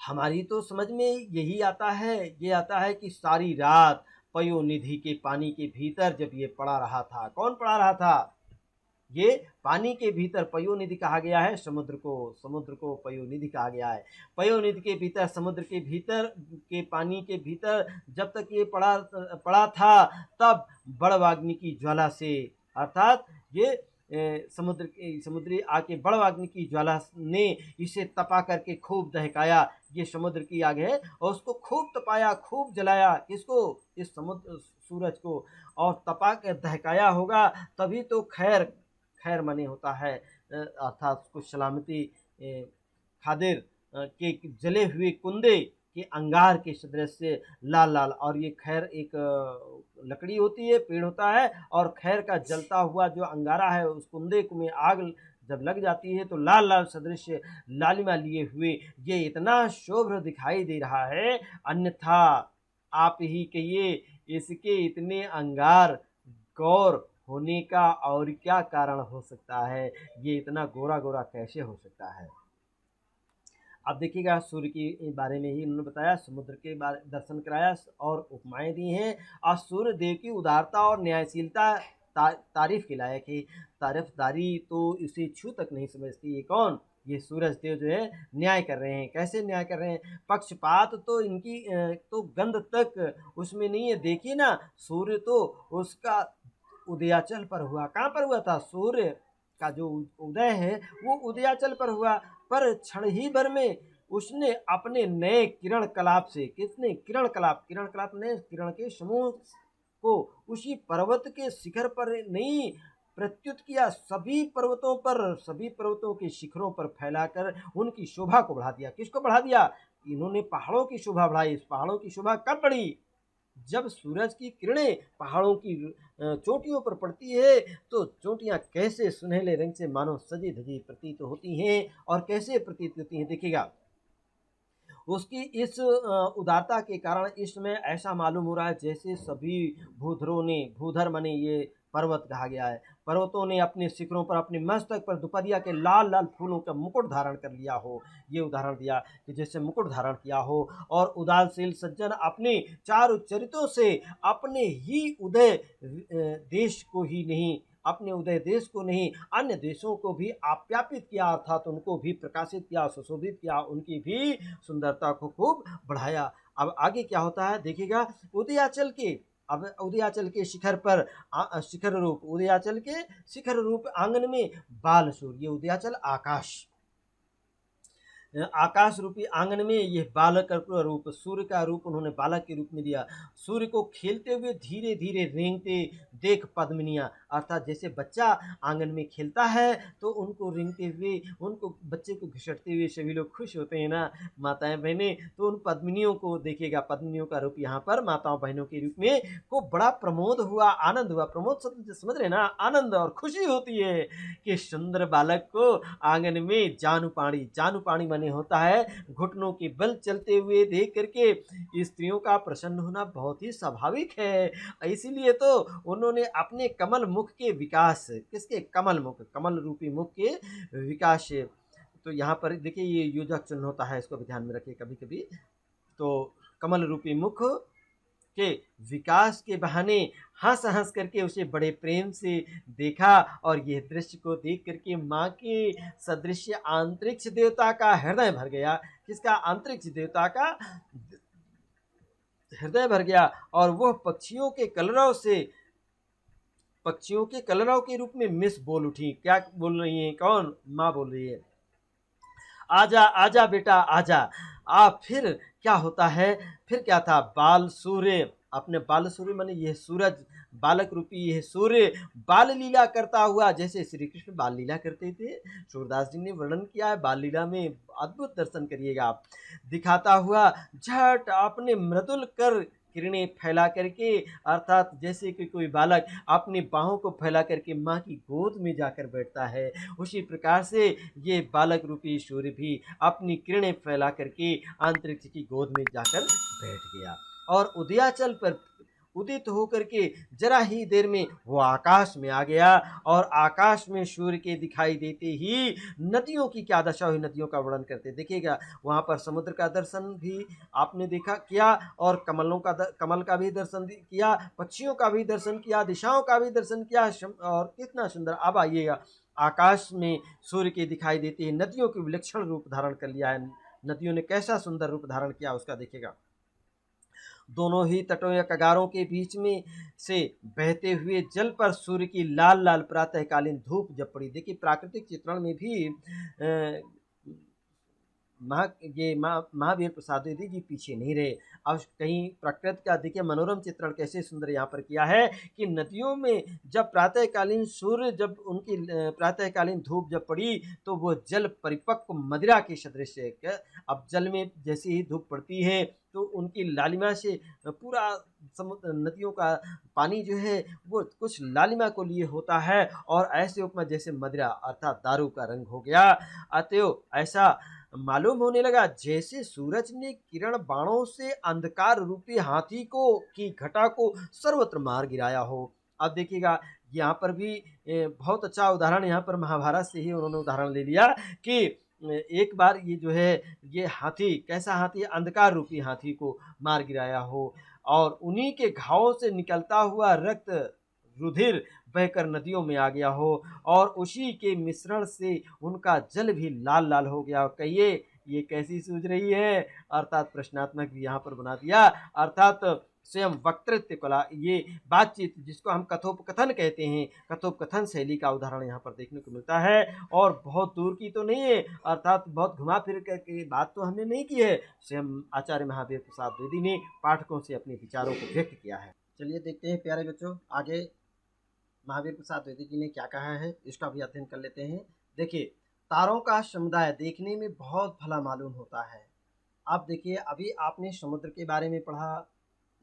हमारी तो समझ में यही आता है, ये आता है कि सारी रात पयोनिधि के पानी के भीतर जब ये पड़ा रहा था, कौन पड़ा रहा था? ये पानी के भीतर, पयोनिधि कहा गया है समुद्र को पयोनिधि कहा गया है। पयोनिधि के भीतर, समुद्र के भीतर के पानी के भीतर जब तक ये पड़ा था, तब बड़वाग्नि की ज्वाला से, अर्थात ये समुद्री आग के बड़वाग्नि की ज्वाला ने इसे तपा करके खूब दहकाया। ये समुद्र की आग है और उसको खूब तपाया, खूब जलाया, किसको? इस समुद्र सूरज को, और तपा के दहकाया होगा तभी तो खैर मने होता है, अर्थात उसको सलामती खादिर के जले हुए कुंदे के अंगार के सदृश से लाल लाल, और ये खैर एक लकड़ी होती है, पेड़ होता है, और खैर का जलता हुआ जो अंगारा है उस कुंदे में आग जब लग जाती है तो लाल लाल सदृश लालिमा लिए हुए ये इतना शोभ्र दिखाई दे रहा है। अन्यथा आप ही कहिए, इसके इतने अंगार गौर होने का और क्या कारण हो सकता है? ये इतना गोरा गोरा कैसे हो सकता है? अब देखिएगा, सूर्य के बारे में ही उन्होंने बताया, समुद्र के बारे दर्शन कराया और उपमाएं दी हैं। और सूर्य देव की उदारता और न्यायशीलता तारीफ के लायक है। तारीफदारी तो इसे छू तक नहीं समझती। ये कौन? ये सूरज देव जो है न्याय कर रहे हैं। कैसे न्याय कर रहे हैं? पक्षपात तो इनकी तो गंध तक उसमें नहीं है। देखिए ना, सूर्य तो उसका उदयाचल पर हुआ। कहाँ पर हुआ था? सूर्य का जो उदय है वो उदयाचल पर हुआ, पर क्षण ही भर में उसने अपने नए किरण कलाप से, किसने? किरण कलाप ने किरण के समूह को उसी पर्वत के शिखर पर नहीं प्रत्युत किया, सभी पर्वतों के शिखरों पर फैलाकर उनकी शोभा को बढ़ा दिया। किसको बढ़ा दिया? इन्होंने पहाड़ों की शोभा बढ़ाई। इस पहाड़ों की शोभा कब बढ़ी? जब सूरज की किरणें पहाड़ों की चोटियों पर पड़ती है तो चोटियां कैसे सुनहले रंग से मानो सजी धजी प्रतीत होती हैं। और कैसे प्रतीत होती हैं? देखिएगा, उसकी इस उदारता के कारण इस समय ऐसा मालूम हो रहा है जैसे सभी भूधर माने ये पर्वत कहा गया है, पर्वतों ने अपने शिखरों पर, अपने मस्तक पर दुपहिया के लाल लाल फूलों का मुकुट धारण कर लिया हो। ये उदाहरण दिया कि जैसे मुकुट धारण किया हो। और उदारशील सज्जन अपने चारु चरितों से अपने ही उदय देश को ही नहीं, अपने उदय देश को नहीं, अन्य देशों को भी आप्यापित किया, अर्थात उनको भी प्रकाशित किया, सुशोभित किया, उनकी भी सुंदरता को खूब बढ़ाया। अब आगे क्या होता है देखिएगा। उदयाचल के शिखर पर उदयाचल के शिखर रूप आंगन में बाल सूर्य, उदयाचल आकाश, आकाश रूपी आंगन में यह बालक का रूप, सूर्य का रूप उन्होंने बालक के रूप में दिया। सूर्य को खेलते हुए धीरे धीरे रेंगते देख पद्मिनियाँ, अर्थात जैसे बच्चा आंगन में खेलता है तो उनको रेंगते हुए, उनको बच्चे को घुसटते हुए सभी लोग खुश होते हैं ना, माताएं बहनें, तो उन पद्मिनियों को देखिएगा, पद्मिनियों का रूप यहाँ पर माताओं बहनों के रूप में को बड़ा प्रमोद हुआ, आनंद हुआ। प्रमोद शब्द समझ रहे ना, आनंद और खुशी होती है कि सुंदर बालक को आंगन में जानु पानी माने होता है घुटनों के बल चलते हुए देख करके स्त्रियों का प्रसन्न होना बहुत ही स्वाभाविक है। इसीलिए तो उन्होंने अपने कमल मुख के विकास, किसके, कमल मुख, कमल रूपी मुख के विकास, तो यहाँ पर देखिए ये योजक चिन्ह होता है, इसको भी ध्यान में रखिए कभी कभी। तो कमल रूपी मुख के विकास के बहाने हंस हंस करके उसे बड़े प्रेम से देखा, और यह दृश्य को देख करके माँ के सदृश अंतरिक्ष देवता का हृदय भर गया। किसका? अंतरिक्ष देवता का हृदय भर गया। और वह पक्षियों के कलरव के रूप में मिस बोल उठी। क्या बोल रही हैं? कौन? माँ बोल रही है, आजा आजा बेटा आजा। फिर क्या होता है? फिर क्या था? बाल सूर्य, अपने बाल सूर्य माने यह सूरज, बालक रूपी यह सूर्य बाल लीला करता हुआ, जैसे श्री कृष्ण बाल लीला करते थे, सूरदास जी ने वर्णन किया है बाल लीला में, अद्भुत दर्शन करिएगा आप, दिखाता हुआ झट अपने मृदुल कर किरणें फैला करके, अर्थात जैसे कि कोई बालक अपनी बाहों को फैला करके माँ की गोद में जाकर बैठता है, उसी प्रकार से ये बालक रूपी सूर्य भी अपनी किरणें फैला करके अंतरिक्ष की गोद में जाकर बैठ गया। और उदयाचल पर उदित होकर के जरा ही देर में वो आकाश में आ गया, और आकाश में सूर्य के दिखाई देते ही नदियों की क्या दशा हुई, नदियों का वर्णन करते देखिएगा। वहाँ पर समुद्र का दर्शन भी आपने देखा किया, और कमल का भी दर्शन किया, पक्षियों का भी दर्शन किया, दिशाओं का भी दर्शन किया, और कितना सुंदर। अब आइएगा, आकाश में सूर्य के दिखाई देते ही नदियों के विलक्षण रूप धारण कर लिया है। नदियों ने कैसा सुंदर रूप धारण किया उसका देखिएगा। दोनों ही तटों या कगारों के बीच में से बहते हुए जल पर सूर्य की लाल लाल प्रातःकालीन धूप जब पड़ी। देखिए प्राकृतिक चित्रण में भी महावीर प्रसाद द्विवेदी जी पीछे नहीं रहे। अब कहीं प्रकृति का देखिए मनोरम चित्रण कैसे सुंदर यहाँ पर किया है कि नदियों में जब प्रातःकालीन सूर्य, जब उनकी प्रातःकालीन धूप जब पड़ी तो वो जल परिपक्व मदिरा के सदृश है। अब जल में जैसे ही धूप पड़ती है तो उनकी लालिमा से पूरा समुद्र, नदियों का पानी जो है वो कुछ लालिमा को लिए होता है, और ऐसे उपमा जैसे मदिरा अर्थात दारू का रंग हो गया। अतएव ऐसा मालूम होने लगा जैसे सूरज ने किरण बाणों से अंधकार रूपी हाथी को की घटा को सर्वत्र मार गिराया हो। अब देखिएगा यहाँ पर भी बहुत अच्छा उदाहरण यहाँ पर महाभारत से ही उन्होंने उदाहरण ले लिया कि एक बार ये जो है ये हाथी, कैसा हाथी? अंधकार रूपी हाथी को मार गिराया हो, और उन्हीं के घावों से निकलता हुआ रक्त रुधिर बहकर नदियों में आ गया हो, और उसी के मिश्रण से उनका जल भी लाल लाल हो गया। कहिए ये कैसी सूझ रही है? अर्थात प्रश्नात्मक भी यहाँ पर बना दिया, अर्थात स्वयं वक्तृत्व कला, ये बातचीत जिसको हम कथोपकथन कहते हैं, कथोपकथन शैली का उदाहरण यहाँ पर देखने को मिलता है। और बहुत दूर की तो नहीं है, अर्थात बहुत घुमा फिर करके बात तो हमने नहीं की है, स्वयं आचार्य महावीर प्रसाद द्विवेदी ने पाठकों से अपने विचारों को व्यक्त किया है। चलिए देखते हैं प्यारे बच्चों, आगे महावीर प्रसाद द्विवेदी जी ने क्या कहा है, इसका भी अध्ययन कर लेते हैं। देखिए, तारों का समुदाय देखने में बहुत भला मालूम होता है। अब देखिए, अभी आपने समुद्र के बारे में पढ़ा,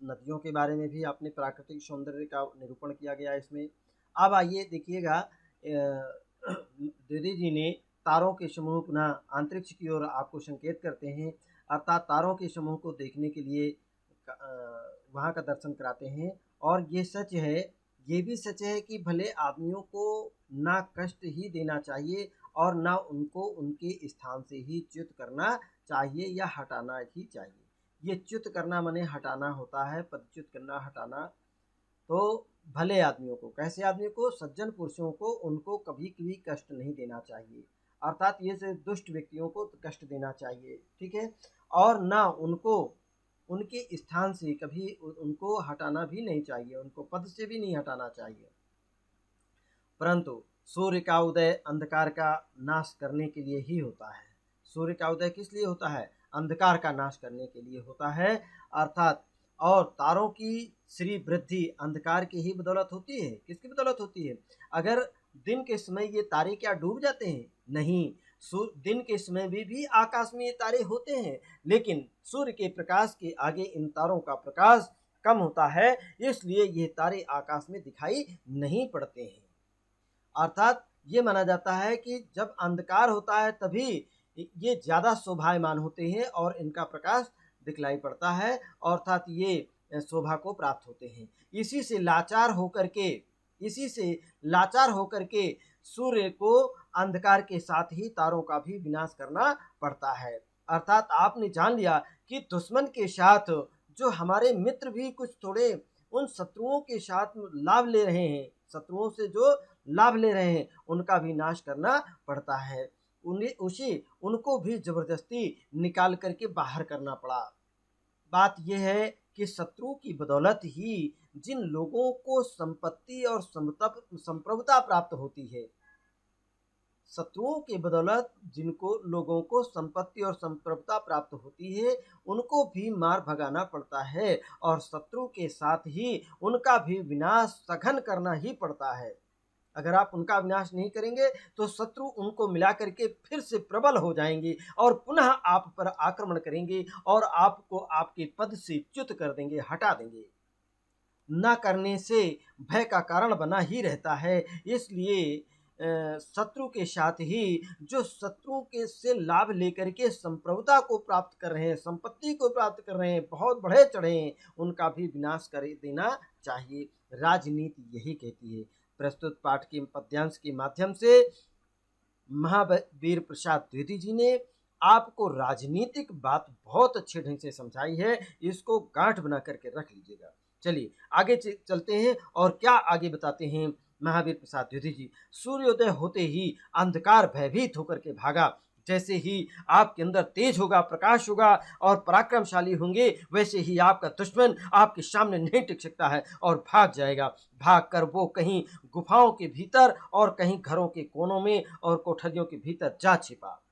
नदियों के बारे में भी आपने प्राकृतिक सौंदर्य का निरूपण किया गया इसमें। अब आइए देखिएगा, द्विवेदी जी ने तारों के समूह पुनः अंतरिक्ष की ओर आपको संकेत करते हैं, अर्थात तारों के समूह को देखने के लिए वहाँ का दर्शन कराते हैं। और ये सच है, ये भी सच है कि भले आदमियों को ना कष्ट ही देना चाहिए और ना उनको उनके स्थान से ही च्युत करना चाहिए या हटाना ही चाहिए। ये च्युत करना माने हटाना होता है, पदच्युत करना, हटाना। तो भले आदमियों को, कैसे आदमियों को? सज्जन पुरुषों को, उनको कभी कभी कष्ट नहीं देना चाहिए, अर्थात ये से दुष्ट व्यक्तियों को कष्ट देना चाहिए, ठीक है। और ना उनको उनके स्थान से कभी उनको हटाना भी नहीं चाहिए, उनको पद से भी नहीं हटाना चाहिए। परंतु सूर्य का उदय अंधकार का नाश करने के लिए ही होता है। सूर्य का उदय किस लिए होता है? अंधकार का नाश करने के लिए होता है, अर्थात और तारों की श्री वृद्धि अंधकार की ही बदौलत होती है। किसकी बदौलत होती है? अगर दिन के समय ये तारे क्या डूब जाते हैं? नहीं, दिन के समय भी आकाश में ये तारे होते हैं, लेकिन सूर्य के प्रकाश के आगे इन तारों का प्रकाश कम होता है, इसलिए ये तारे आकाश में दिखाई नहीं पड़ते हैं। अर्थात ये माना जाता है कि जब अंधकार होता है तभी ये ज़्यादा शोभायमान होते हैं और इनका प्रकाश दिखलाई पड़ता है, अर्थात ये शोभा को प्राप्त होते हैं। इसी से लाचार होकर के सूर्य को अंधकार के साथ ही तारों का भी विनाश करना पड़ता है। अर्थात आपने जान लिया कि दुश्मन के साथ जो हमारे मित्र भी कुछ थोड़े उन शत्रुओं के साथ लाभ ले रहे हैं, शत्रुओं से जो लाभ ले रहे हैं उनका भी नाश करना पड़ता है। उनको भी जबरदस्ती निकाल करके बाहर करना पड़ा। बात यह है कि शत्रु की बदौलत ही जिन लोगों को संपत्ति और संप्रभुता प्राप्त होती है, शत्रुओं के बदौलत जिनको लोगों को संपत्ति और संप्रभुता प्राप्त होती है उनको भी मार भगाना पड़ता है, और शत्रु के साथ ही उनका भी विनाश सघन करना ही पड़ता है। अगर आप उनका विनाश नहीं करेंगे तो शत्रु उनको मिला करके फिर से प्रबल हो जाएंगे और पुनः आप पर आक्रमण करेंगे और आपको आपके पद से च्युत कर देंगे, हटा देंगे। न करने से भय का कारण बना ही रहता है। इसलिए शत्रु के साथ ही जो शत्रु के से लाभ लेकर के संप्रभुता को प्राप्त कर रहे हैं, संपत्ति को प्राप्त कर रहे हैं, बहुत बढ़े चढ़े हैं, उनका भी विनाश कर देना चाहिए। राजनीति यही कहती है। प्रस्तुत पाठ के पद्यांश के माध्यम से महावीर प्रसाद द्विवेदी जी ने आपको राजनीतिक बात बहुत अच्छे ढंग से समझाई है। इसको गांठ बना करके रख लीजिएगा। चलिए आगे चलते हैं और क्या आगे बताते हैं महावीर प्रसाद द्विवेदी जी। सूर्योदय होते ही अंधकार भयभीत होकर के भागा। जैसे ही आपके अंदर तेज होगा, प्रकाश होगा और पराक्रमशाली होंगे, वैसे ही आपका दुश्मन आपके सामने नहीं टिक सकता है और भाग जाएगा। भागकर वो कहीं गुफाओं के भीतर और कहीं घरों के कोनों में और कोठरियों के भीतर जा छिपा,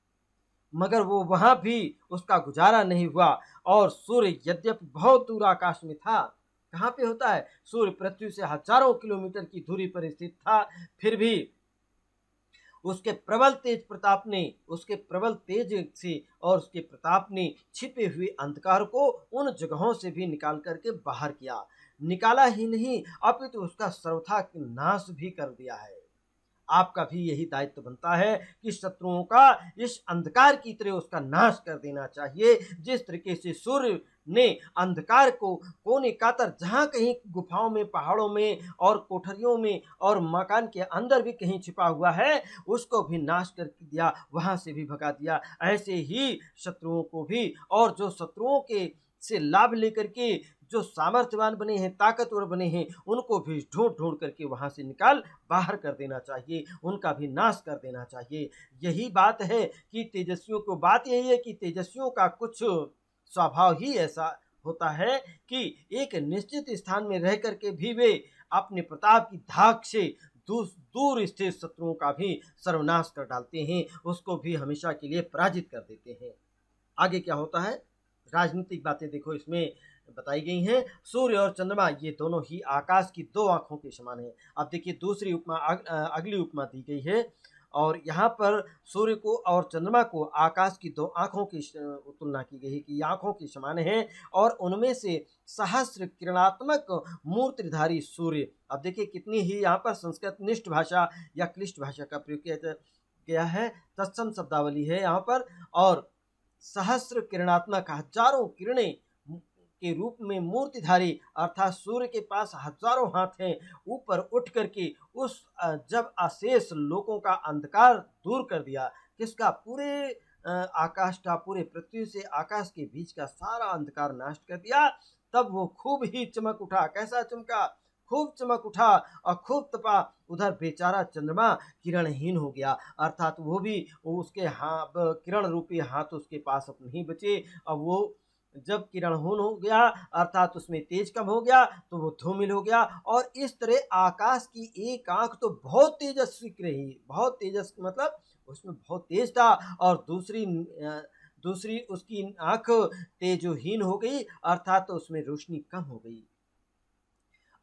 मगर वो वहां भी उसका गुजारा नहीं हुआ। और सूर्य यद्यपि बहुत दूर आकाश में था, कहाँ पे होता है? सूर्य पृथ्वी से हजारों किलोमीटर की दूरी पर स्थित था, फिर भी उसके प्रबल तेज से और उसके प्रताप ने छिपे हुए अंधकार को उन जगहों से भी निकाल करके बाहर किया। निकाला ही नहीं, अपितु उसका सर्वथा नाश भी कर दिया है। आपका भी यही दायित्व बनता है कि शत्रुओं का इस अंधकार की तरह उसका नाश कर देना चाहिए। जिस तरीके से सूर्य ने अंधकार को कोने कातर जहाँ कहीं गुफाओं में, पहाड़ों में और कोठरियों में और मकान के अंदर भी कहीं छिपा हुआ है, उसको भी नाश कर दिया, वहां से भी भगा दिया। ऐसे ही शत्रुओं को भी, और जो शत्रुओं के से लाभ लेकर के जो सामर्थ्यवान बने हैं, ताकतवर बने हैं, उनको भी ढूंढ करके वहां से निकाल बाहर कर देना चाहिए, उनका भी नाश कर देना चाहिए। यही बात है कि तेजस्वियों को, बात यही है कि तेजस्वियों का कुछ स्वभाव ही ऐसा होता है कि एक निश्चित स्थान में रह करके भी वे अपने प्रताप की धाक से दूर स्थित शत्रुओं का भी सर्वनाश कर डालते हैं, उसको भी हमेशा के लिए पराजित कर देते हैं। आगे क्या होता है? राजनीतिक बातें देखो इसमें बताई गई हैं। सूर्य और चंद्रमा ये दोनों ही आकाश की दो आंखों के समान है। अब देखिए दूसरी उपमा, अगली उपमा दी गई है, और यहाँ पर सूर्य को और चंद्रमा को आकाश की दो आंखों की तुलना की गई है कि आंखों के समान है, और उनमें से सहस्र किरणात्मक मूर्तिधारी सूर्य। अब देखिए कितनी ही यहाँ पर संस्कृत निष्ठ भाषा या क्लिष्ट भाषा का प्रयोग किया गया है, तत्सम शब्दावली है यहाँ पर। और सहस्र किरणात्मक, हजारों किरणें के रूप में मूर्तिधारी, अर्थात सूर्य के पास हजारों हाथ हैं, ऊपर उठ करके उस जब अशेष लोगों का अंधकार दूर कर दिया, किसका? पूरे आकाश का, पूरे पृथ्वी से आकाश के बीच का सारा अंधकार नष्ट कर दिया, तब वो खूब ही चमक उठा। कैसा चमका? खूब चमक उठा और खूब तपा। उधर बेचारा चंद्रमा किरणहीन हो गया, अर्थात वो भी उसके किरण रूपी हाथ उसके पास अब नहीं बचे। अब वो जब किरणहीन हो गया, अर्थात उसमें तेज कम हो गया, तो वो धूमिल हो गया। और इस तरह आकाश की एक आंख तो बहुत तेजस्वी रही, बहुत तेजस्वी मतलब उसमें बहुत तेज था, और दूसरी उसकी आंख तेजोहीन हो गई, अर्थात तो उसमें रोशनी कम हो गई।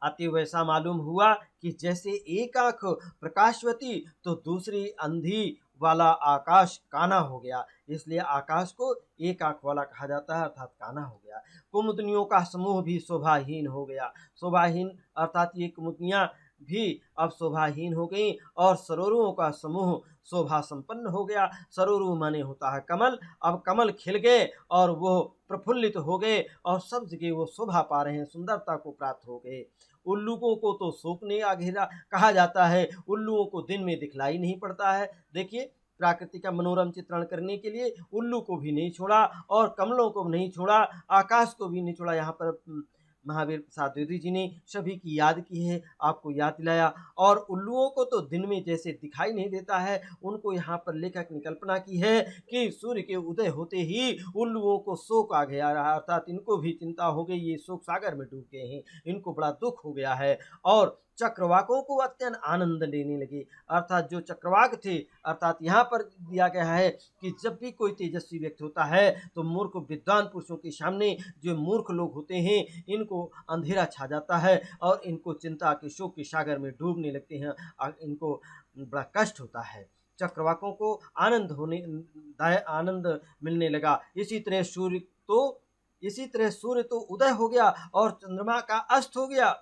अतएव ऐसा मालूम हुआ कि जैसे एक आंख प्रकाशवती तो दूसरी अंधी वाला आकाश काना हो गया, इसलिए आकाश को एक आंख वाला कहा जाता है, अर्थात काना हो गया। कुमुदनियों का समूह भी शोभाहीन हो गया। शोभाहीन अर्थात ये कुमुदनियां भी अब शोभाहीन हो गई, और सरोरुओं का समूह शोभा संपन्न हो गया। सरोरु माने होता है कमल। अब कमल खिल गए और वो प्रफुल्लित हो गए, और सब जगह वो शोभा पा रहे हैं, सुंदरता को प्राप्त हो गए। उल्लुओं को तो शोक ने घेरा कहा जाता है। उल्लुओं को दिन में दिखलाई नहीं पड़ता है। देखिए, प्रकृति का मनोरम चित्रण करने के लिए उल्लू को भी नहीं छोड़ा, और कमलों को भी नहीं छोड़ा, आकाश को भी नहीं छोड़ा। यहाँ पर महावीर प्रसाद द्विवेदी जी ने सभी की याद की है, आपको याद दिलाया। और उल्लुओं को तो दिन में जैसे दिखाई नहीं देता है, उनको यहाँ पर लेखक ने कल्पना की है कि सूर्य के उदय होते ही उल्लुओं को शोक आ गया रहा, अर्थात इनको भी चिंता हो गई, ये शोक सागर में डूब गए हैं, इनको बड़ा दुख हो गया है। और चक्रवाकों को अत्यंत आनंद लेने लगे, अर्थात जो चक्रवाक थे, अर्थात यहाँ पर दिया गया है कि जब भी कोई तेजस्वी व्यक्ति होता है तो मूर्ख विद्वान पुरुषों के सामने जो मूर्ख लोग होते हैं, इनको अंधेरा छा जाता है, और इनको चिंता के शोक के सागर में डूबने लगते हैं, और इनको बड़ा कष्ट होता है। चक्रवाकों को आनंद मिलने लगा। इसी तरह सूर्य तो उदय हो गया और चंद्रमा का अस्त हो गया।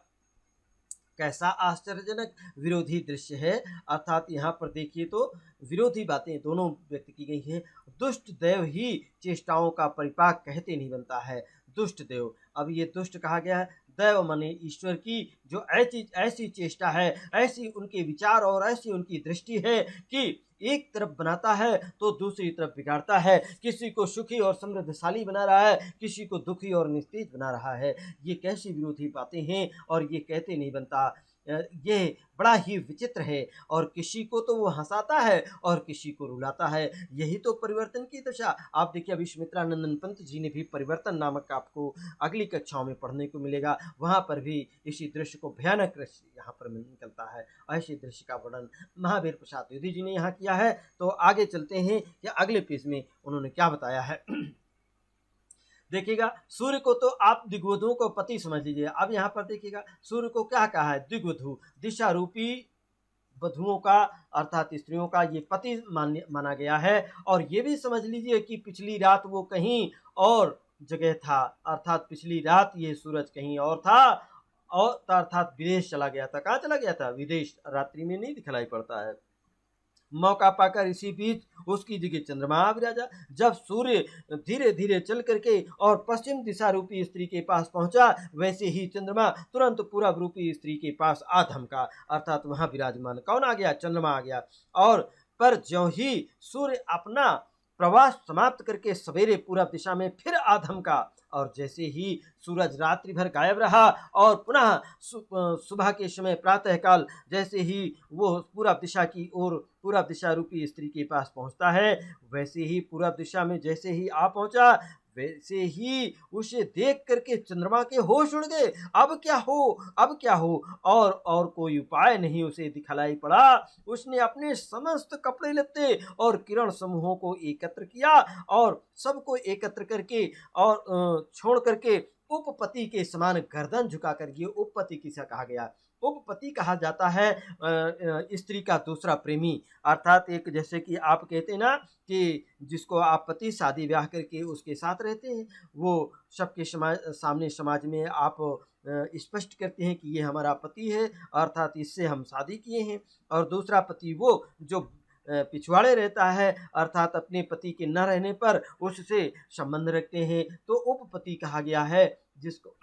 कैसा आश्चर्यजनक विरोधी दृश्य है, अर्थात यहाँ पर देखिए तो विरोधी बातें दोनों व्यक्त की गई हैं। दुष्ट देव ही चेष्टाओं का परिपाक कहते नहीं बनता है। दुष्ट देव, अब ये दुष्ट कहा गया है, दैव माने ईश्वर की जो ऐसी चेष्टा है, ऐसी उनके विचार और ऐसी उनकी दृष्टि है कि एक तरफ बनाता है तो दूसरी तरफ बिगाड़ता है, किसी को सुखी और समृद्धशाली बना रहा है, किसी को दुखी और निस्तेज बना रहा है। ये कैसी विरोधी बातें हैं, और ये कहते नहीं बनता। ये बड़ा ही विचित्र है, और किसी को तो वो हंसाता है और किसी को रुलाता है। यही तो परिवर्तन की दशा। आप देखिए, अभी सुमित्रानंदन पंत जी ने भी परिवर्तन नामक आपको अगली कक्षाओं में पढ़ने को मिलेगा, वहाँ पर भी इसी दृश्य को भयानक दृश्य यहाँ पर निकलता है। ऐसे दृश्य का वर्णन महावीर प्रसाद द्विवेदी जी ने यहाँ किया है। तो आगे चलते हैं कि अगले पेज में उन्होंने क्या बताया है। देखिएगा, सूर्य को तो आप दिग्वधुओं को पति समझ लीजिए। अब यहाँ पर देखिएगा, सूर्य को क्या कहा है, दिग्वधु, दिशा रूपी वधुओं का, अर्थात स्त्रियों का ये पति माना गया है। और ये भी समझ लीजिए कि पिछली रात वो कहीं और जगह था, अर्थात पिछली रात ये सूरज कहीं और था, और अर्थात विदेश चला गया था। कहाँ चला गया था? विदेश। रात्रि में नहीं दिखलाई पड़ता है। मौका पाकर इसी बीच उसकी जगह चंद्रमा आ विराजा। जब सूर्य धीरे धीरे चल करके और पश्चिम दिशा रूपी स्त्री के पास पहुंचा, वैसे ही चंद्रमा तुरंत पूरब रूपी स्त्री के पास आ धमका, अर्थात वहां विराजमान कौन आ गया? चंद्रमा आ गया। और पर ज्यों ही सूर्य अपना प्रवास समाप्त करके सवेरे पूरब दिशा में फिर आ धमका, और जैसे ही सूरज रात्रि भर गायब रहा और पुनः सुबह के समय प्रातःकाल जैसे ही वो पूरब दिशा की ओर, पूरब दिशा रूपी स्त्री के पास पहुंचता है, वैसे ही पूरब दिशा में जैसे ही आ पहुंचा, वैसे ही उसे देख करके चंद्रमा के होश उड़ गए। अब क्या हो, अब क्या हो, और कोई उपाय नहीं उसे दिखलाई पड़ा। उसने अपने समस्त कपड़े लत्ते और किरण समूहों को एकत्र किया, और सबको एकत्र करके और छोड़ करके उपपति के समान गर्दन झुका कर, ये उपपति किसे कहा गया? उपपति कहा जाता है स्त्री का दूसरा प्रेमी, अर्थात एक, जैसे कि आप कहते ना कि जिसको आप पति शादी ब्याह करके उसके साथ रहते हैं, वो सबके सामने समाज में आप स्पष्ट करते हैं कि ये हमारा पति है, अर्थात इससे हम शादी किए हैं। और दूसरा पति वो जो पिछवाड़े रहता है, अर्थात अपने पति के न रहने पर उससे संबंध रखते हैं, तो उपपति कहा गया है जिसको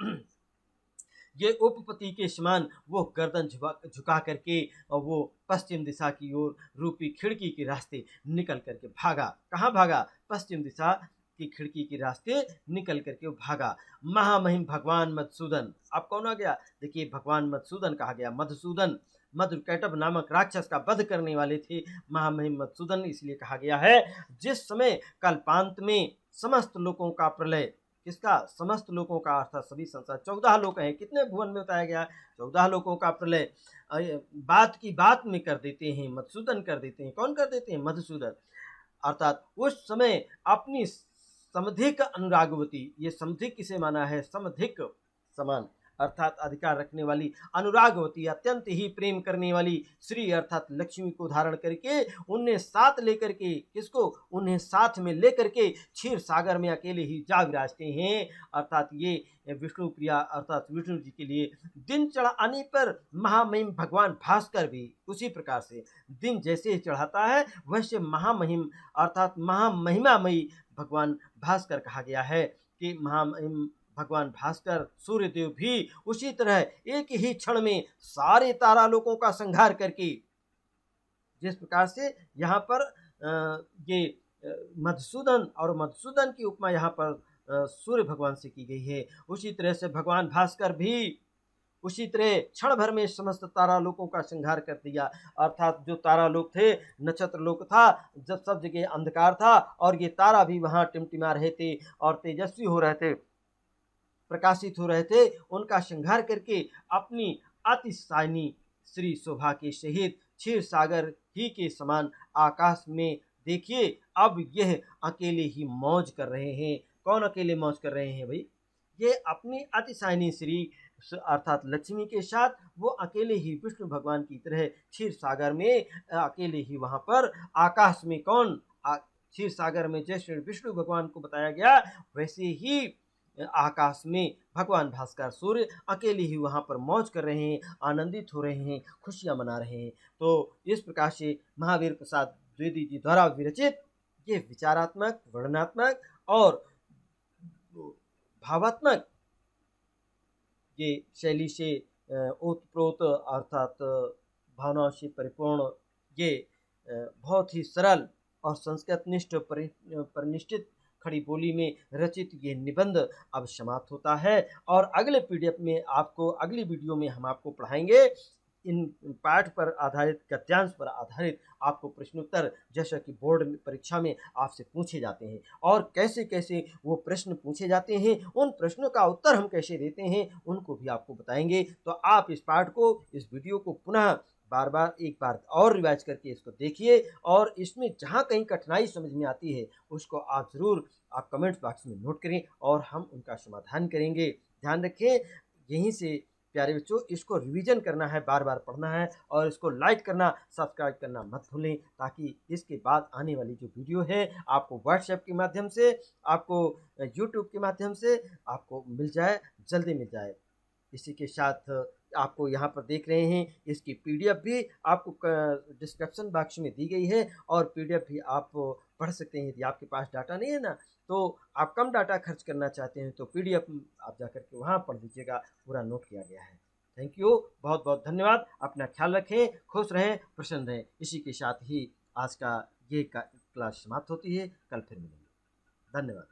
ये उपपति के समान वो गर्दन झुका करके और वो पश्चिम दिशा की ओर रूपी खिड़की के रास्ते निकल करके भागा। कहाँ भागा? पश्चिम दिशा की खिड़की के रास्ते निकल करके वो भागा। महामहिम भगवान मधुसूदन, अब कौन आ गया? देखिए, भगवान मधुसूदन कहा गया। मधुसूदन मधुकैटभ नामक राक्षस का वध करने वाले थे महामहिम मधुसूदन, इसलिए कहा गया है। जिस समय कल्पांत में समस्त लोगों का प्रलय किसका? समस्त लोकों का, अर्थात सभी संसार। 14 लोक हैं। कितने भुवन में बताया गया? 14 लोकों का प्रलय बात की बात में कर देते हैं, मधुसूदन कर देते हैं। कौन कर देते हैं? मधुसूदन। अर्थात उस समय अपनी समधिक अनुरागवती, ये समधिक किसे माना है? समधिक, समान, अर्थात अधिकार रखने वाली अनुरागवती, अत्यंत ही प्रेम करने वाली श्री अर्थात लक्ष्मी को धारण करके उन्हें साथ लेकर के, किसको? उन्हें साथ में लेकर के क्षीर सागर में अकेले ही जा विराजते हैं। अर्थात ये विष्णु प्रिया अर्थात विष्णु जी के लिए दिन चढ़ आने पर महामहिम भगवान भास्कर भी उसी प्रकार से दिन जैसे ही चढ़ाता है वैसे महामहिम अर्थात महामहिमामयी भगवान भास्कर कहा गया है कि महामहिम भगवान भास्कर सूर्यदेव भी उसी तरह एक ही क्षण में सारे तारालोकों का संहार करके, जिस प्रकार से यहाँ पर ये मधुसूदन और मधुसूदन की उपमा यहाँ पर सूर्य भगवान से की गई है, उसी तरह से भगवान भास्कर भी उसी तरह क्षण भर में समस्त तारालोकों का संहार कर दिया। अर्थात जो तारालोक थे, नक्षत्र लोक था, जब सब जगह अंधकार था और ये तारा भी वहाँ टिमटिमा रहे थे और तेजस्वी हो रहे थे, प्रकाशित हो रहे थे, उनका संहार करके अपनी अतिशायनी श्री शोभा के सहित क्षीर सागर ही के समान आकाश में देखिए अब यह अकेले ही मौज कर रहे हैं। कौन अकेले मौज कर रहे हैं भाई? ये अपनी अतिशायनी श्री अर्थात लक्ष्मी के साथ वो अकेले ही विष्णु भगवान की तरह क्षीर सागर में अकेले ही वहाँ पर आकाश में, कौन? क्षीर सागर में जैसे विष्णु भगवान को बताया गया वैसे ही आकाश में भगवान भास्कर सूर्य अकेले ही वहाँ पर मौज कर रहे हैं, आनंदित हो रहे हैं, खुशियाँ मना रहे हैं। तो इस प्रकार से महावीर प्रसाद द्विवेदी जी द्वारा विरचित ये विचारात्मक, वर्णनात्मक और भावात्मक ये शैली से ओतप्रोत अर्थात भावनाओं से परिपूर्ण ये बहुत ही सरल और संस्कृतनिष्ठ परिनिष्ठित खड़ी बोली में रचित ये निबंध अब समाप्त होता है और अगले पीडीएफ में आपको, अगली वीडियो में हम आपको पढ़ाएंगे इन पाठ पर आधारित, गद्यांश पर आधारित आपको प्रश्नोत्तर, जैसा कि बोर्ड परीक्षा में आपसे पूछे जाते हैं और कैसे कैसे वो प्रश्न पूछे जाते हैं, उन प्रश्नों का उत्तर हम कैसे देते हैं उनको भी आपको बताएंगे। तो आप इस पाठ को, इस वीडियो को पुनः बार बार एक बार और रिवाइज करके इसको देखिए और इसमें जहाँ कहीं कठिनाई समझ में आती है उसको आप ज़रूर आप कमेंट बॉक्स में नोट करें और हम उनका समाधान करेंगे। ध्यान रखें, यहीं से प्यारे बच्चों इसको रिवीजन करना है, बार बार पढ़ना है और इसको लाइक करना, सब्सक्राइब करना मत भूलें ताकि इसके बाद आने वाली जो वीडियो है आपको व्हाट्सएप के माध्यम से, आपको यूट्यूब के माध्यम से आपको मिल जाए, जल्दी मिल जाए। इसी के साथ आपको यहाँ पर देख रहे हैं इसकी पीडीएफ भी आपको डिस्क्रिप्शन बॉक्स में दी गई है और पीडीएफ भी आप पढ़ सकते हैं। यदि आपके पास डाटा नहीं है ना, तो आप कम डाटा खर्च करना चाहते हैं तो पीडीएफ आप जाकर के वहाँ पढ़ लीजिएगा, पूरा नोट किया गया है। थैंक यू, बहुत बहुत धन्यवाद। अपना ख्याल रखें, खुश रहें, प्रसन्न रहें। इसी के साथ ही आज का ये क्लास समाप्त होती है, कल फिर मिलेंगे। धन्यवाद।